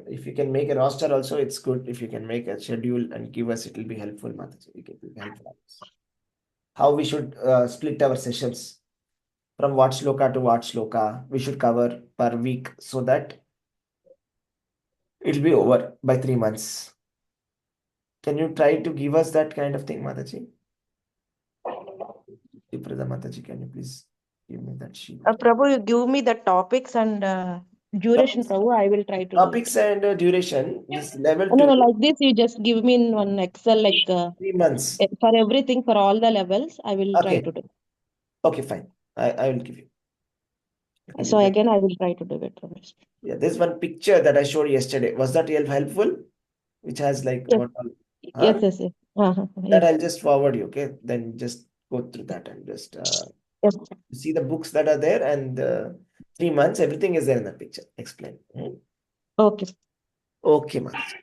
If you can make a roster also, it's good. If you can make a schedule and give us, it will be helpful, Mataji. It will be helpful. How we should split our sessions from what shloka to what shloka we should cover per week so that it'll be over by 3 months. Can you try to give us that kind of thing, Mataji? Iprada Mataji, can you please give me that sheet? Prabhu, you give me the topics and duration, Prabhu. I will try to do Topics it. and duration. This level No, 2. like this, you just give me in one Excel, like 3 months. for everything, for all the levels, I will try to do. Okay, fine. I will give you. So again, I will try to do it. Yeah, there's one picture that I showed yesterday. Was that helpful? Which has like Yes. what all? Yes, yes. That Yes. I'll just forward you. Okay, then just go through that and just Yes. see the books that are there and 3 months. Everything is there in that picture. Explain. Okay. Okay, Mataji.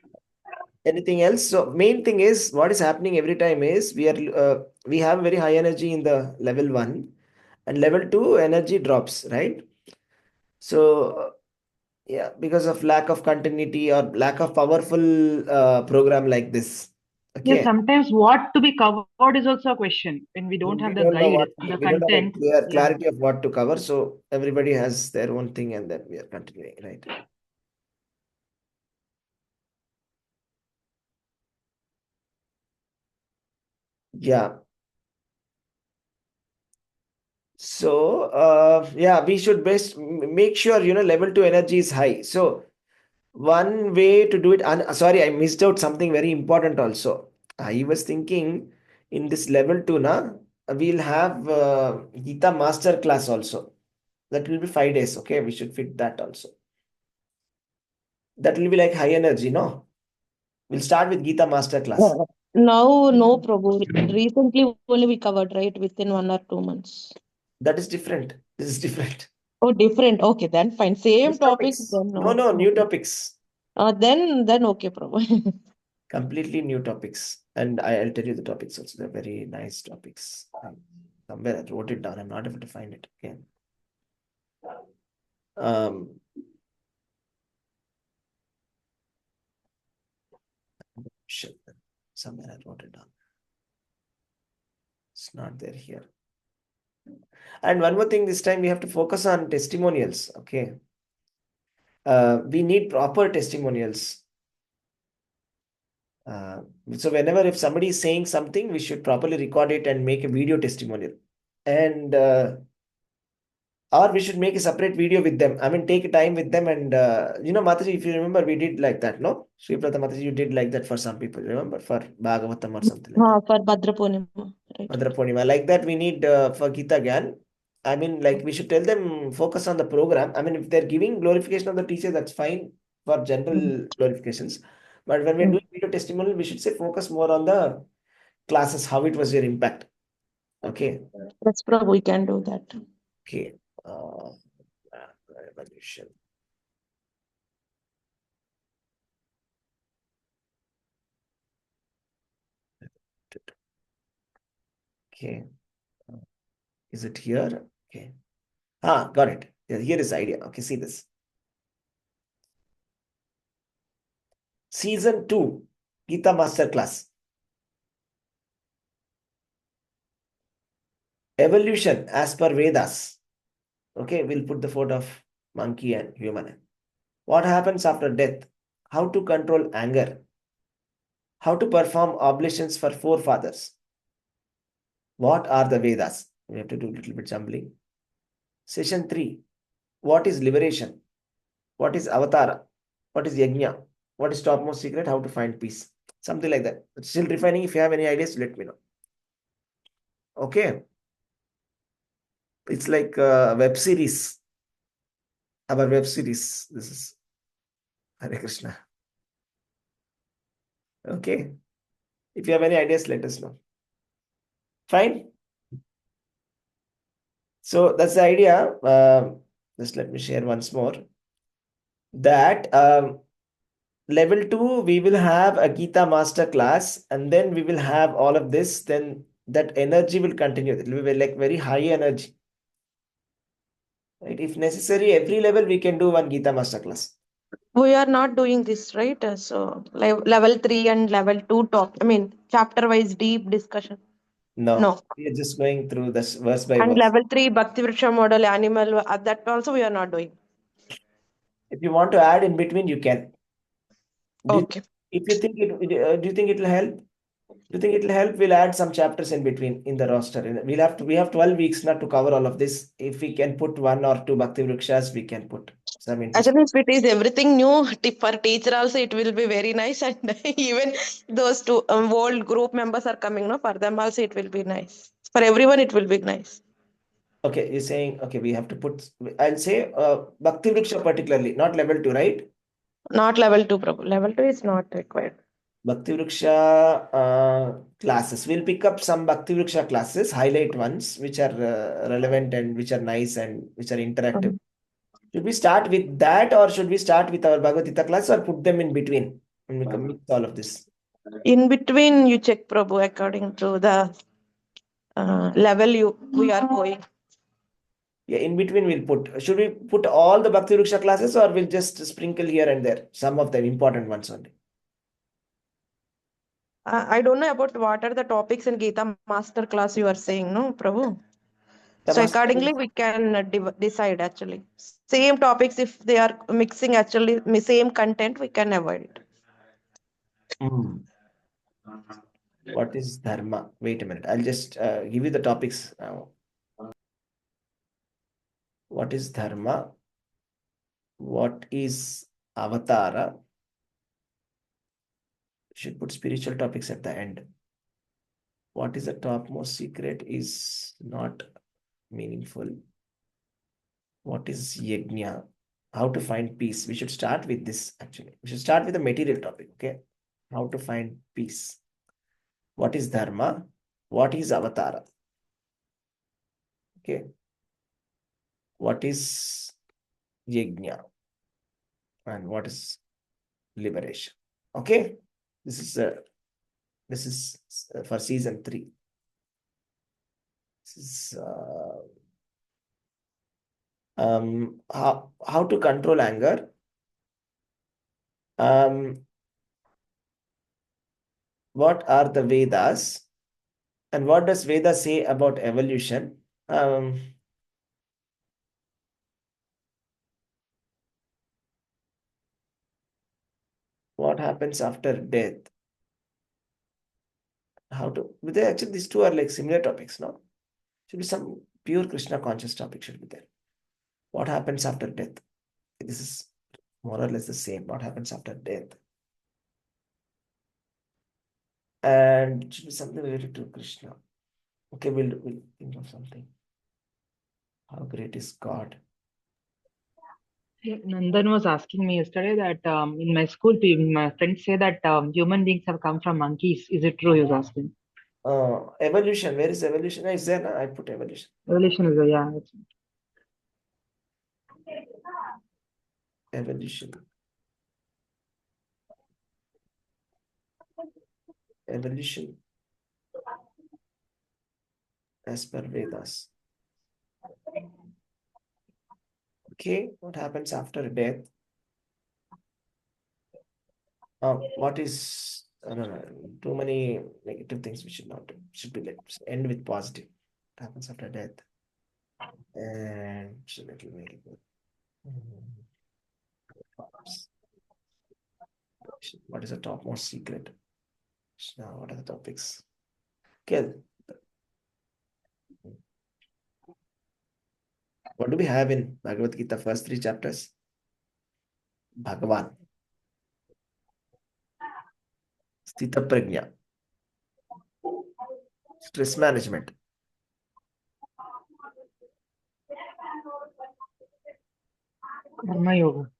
Anything else? So main thing is what is happening every time is we have very high energy in the level 1 and level 2 energy drops, right? So yeah, because of lack of continuity or lack of powerful program like this. Yeah, Okay. sometimes what to be covered is also a question when we don't have the don't know guide, what the we don't have content. a clarity of what to cover. So everybody has their own thing and then we are continuing, right? Yeah. So yeah, we should make sure level 2 energy is high. So one way to do it, sorry, I missed out something very important also. I was thinking in this level 2 we'll have Gita master class also. That will be 5 days. Okay, we should fit that also. That will be like high energy, no? We'll start with Gita master class. Now, no, Prabhu. Recently only we covered, right? Within 1 or 2 months. That is different. This is different. Oh, different. Okay, then fine. Same New topics. topics. Then No, new topics. Then okay, Prabhu. Completely new topics. And I'll tell you the topics also. They're very nice topics. Somewhere I wrote it down. I'm not able to find it again. Shit. Somewhere I wrote it down. It's not there here. And one more thing, this time we have to focus on testimonials. Okay. We need proper testimonials. So whenever if somebody is saying something, we should properly record it and make a video testimonial. And or we should make a separate video with them. I mean, take a time with them and Mataji, if you remember, we did like that, no? Sri Prata Mataji, you did like that for some people, remember? For Bhagavatam or something like that. For Bhadra Purnima. Right. Bhadra Purnima. Like that, we need for Gita Gyan. I mean, like we should tell them focus on the program. I mean, if they're giving glorification of the teacher, that's fine for general glorifications. But when we're doing video testimonial, we should say focus more on the classes, how it was your impact. Okay. Yes, Prabhu, we can do that. Okay. Evaluation. Okay. Is it here? Okay. Got it. Yeah, here is the idea. Okay, see this. Season 2, Gita Master Class. Evolution as per Vedas. Okay, we'll put the photo of monkey and human. What happens after death? How to control anger? How to perform oblations for forefathers? What are the Vedas? We have to do a little bit jumbling. Session 3. What is liberation? What is avatara? What is yajna? What is topmost secret? How to find peace? Something like that. Still refining. If you have any ideas, let me know. Okay. It's like a web series. Our web series. This is Hare Krishna. Okay. If you have any ideas, let us know. Fine. So that's the idea. Just let me share once more. That level 2, we will have a Gita master class, and then we will have all of this. Then that energy will continue. It will be like very high energy. Right? If necessary, every level we can do one Gita master class. We are not doing this, right? So level 3 and level 2 chapter wise deep discussion. No. We are just going through this verse by And verse. level 3 Bhakti Vriksha model animal, that also we are not doing. If you want to add in between, you can. Okay. If you think it, do you think it will help? Do you think it will help? We'll add some chapters in between in the roster. We have 12 weeks not to cover all of this. If we can put 1 or 2 Bhakti Vrikshas, we can put some interest. Actually, if it is everything new for teacher also, it will be very nice. And even those two old group members are coming, no? For them also, it will be nice. For everyone, it will be nice. Okay, you're saying, okay, we have to put, I'll say Bhakti Vriksha particularly, not level 2, right? Not level 2, Prabhu. Level 2 is not required. Bhakti Vriksha classes. We'll pick up some Bhakti Vriksha classes, highlight ones which are relevant and which are nice and which are interactive. Should we start with that, or should we start with our Bhagavad Gita class, or put them in between and we can mix all of this? In between, you check, Prabhu, according to the level we are going. Yeah, in between we'll put. Should we put all the Bhakti Vriksha classes, or we'll just sprinkle here and there, some of the important ones only? I don't know about what are the topics in Gita Master class you are saying, no, Prabhu? So accordingly, we can decide actually. Same topics, if they are mixing actually same content, we can avoid it. What is dharma? Wait a minute. I'll just give you the topics now. What is dharma? What is avatara? Should put spiritual topics at the end. What is the topmost secret is not meaningful. What is yajna? How to find peace? We should start with this actually. We should start with the material topic, okay? How to find peace. What is dharma? What is avatara? Okay. What is yajna? And what is liberation? Okay. This is for season 3. This is how to control anger. What are the Vedas? And what does Veda say about evolution? What happens after death? How to, actually these two are like similar topics, no? Should be some pure Krishna conscious topic should be there. What happens after death? This is more or less the same. What happens after death? And it should be something related to Krishna. Okay, we'll think of something. How great is God? Nandan was asking me yesterday that in my school, my friends say that human beings have come from monkeys. Is it true? He was asking. Evolution. Where is evolution? Is there? I put evolution. Evolution is yeah. Evolution. Evolution. as per Vedas. Okay, what happens after death? What is no, too many negative things we should not do. Should be like end with positive. What happens after death? And should it be very good. What is the topmost secret? Now, what are the topics? Okay. What do we have in Bhagavad Gita first 3 chapters? Bhagavan. Sthita Prajna. Stress management. Karma Yoga.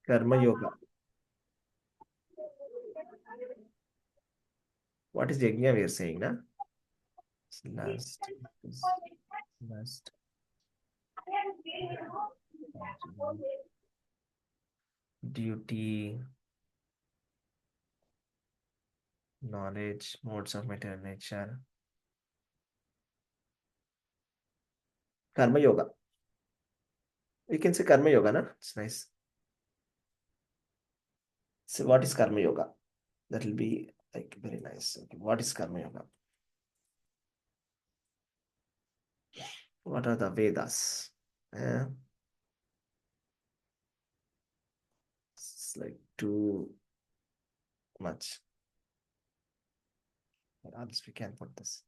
Karma Yoga. What is Yajna we are saying, na? Last. Duty. Knowledge. Modes of material nature. Karma Yoga. We can say Karma Yoga, na? It's nice. So what is Karma Yoga? That will be like very nice. Okay. What is Karma Yoga? What are the Vedas? It's like too much. What else we can put this?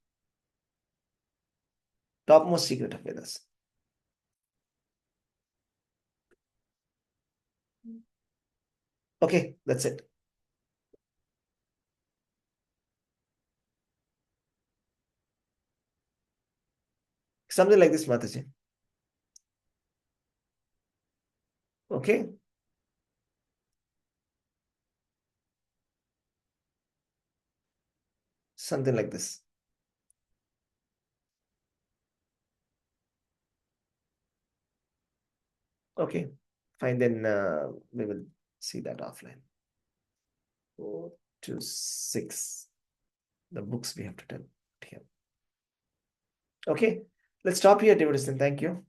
Topmost secret of Vedas. Okay, that's it. Something like this, Mataji. Okay. Something like this. Okay, fine. Then we will see that offline. 4 to 6. The books we have to tell here. Okay, let's stop here, devotees, and thank you.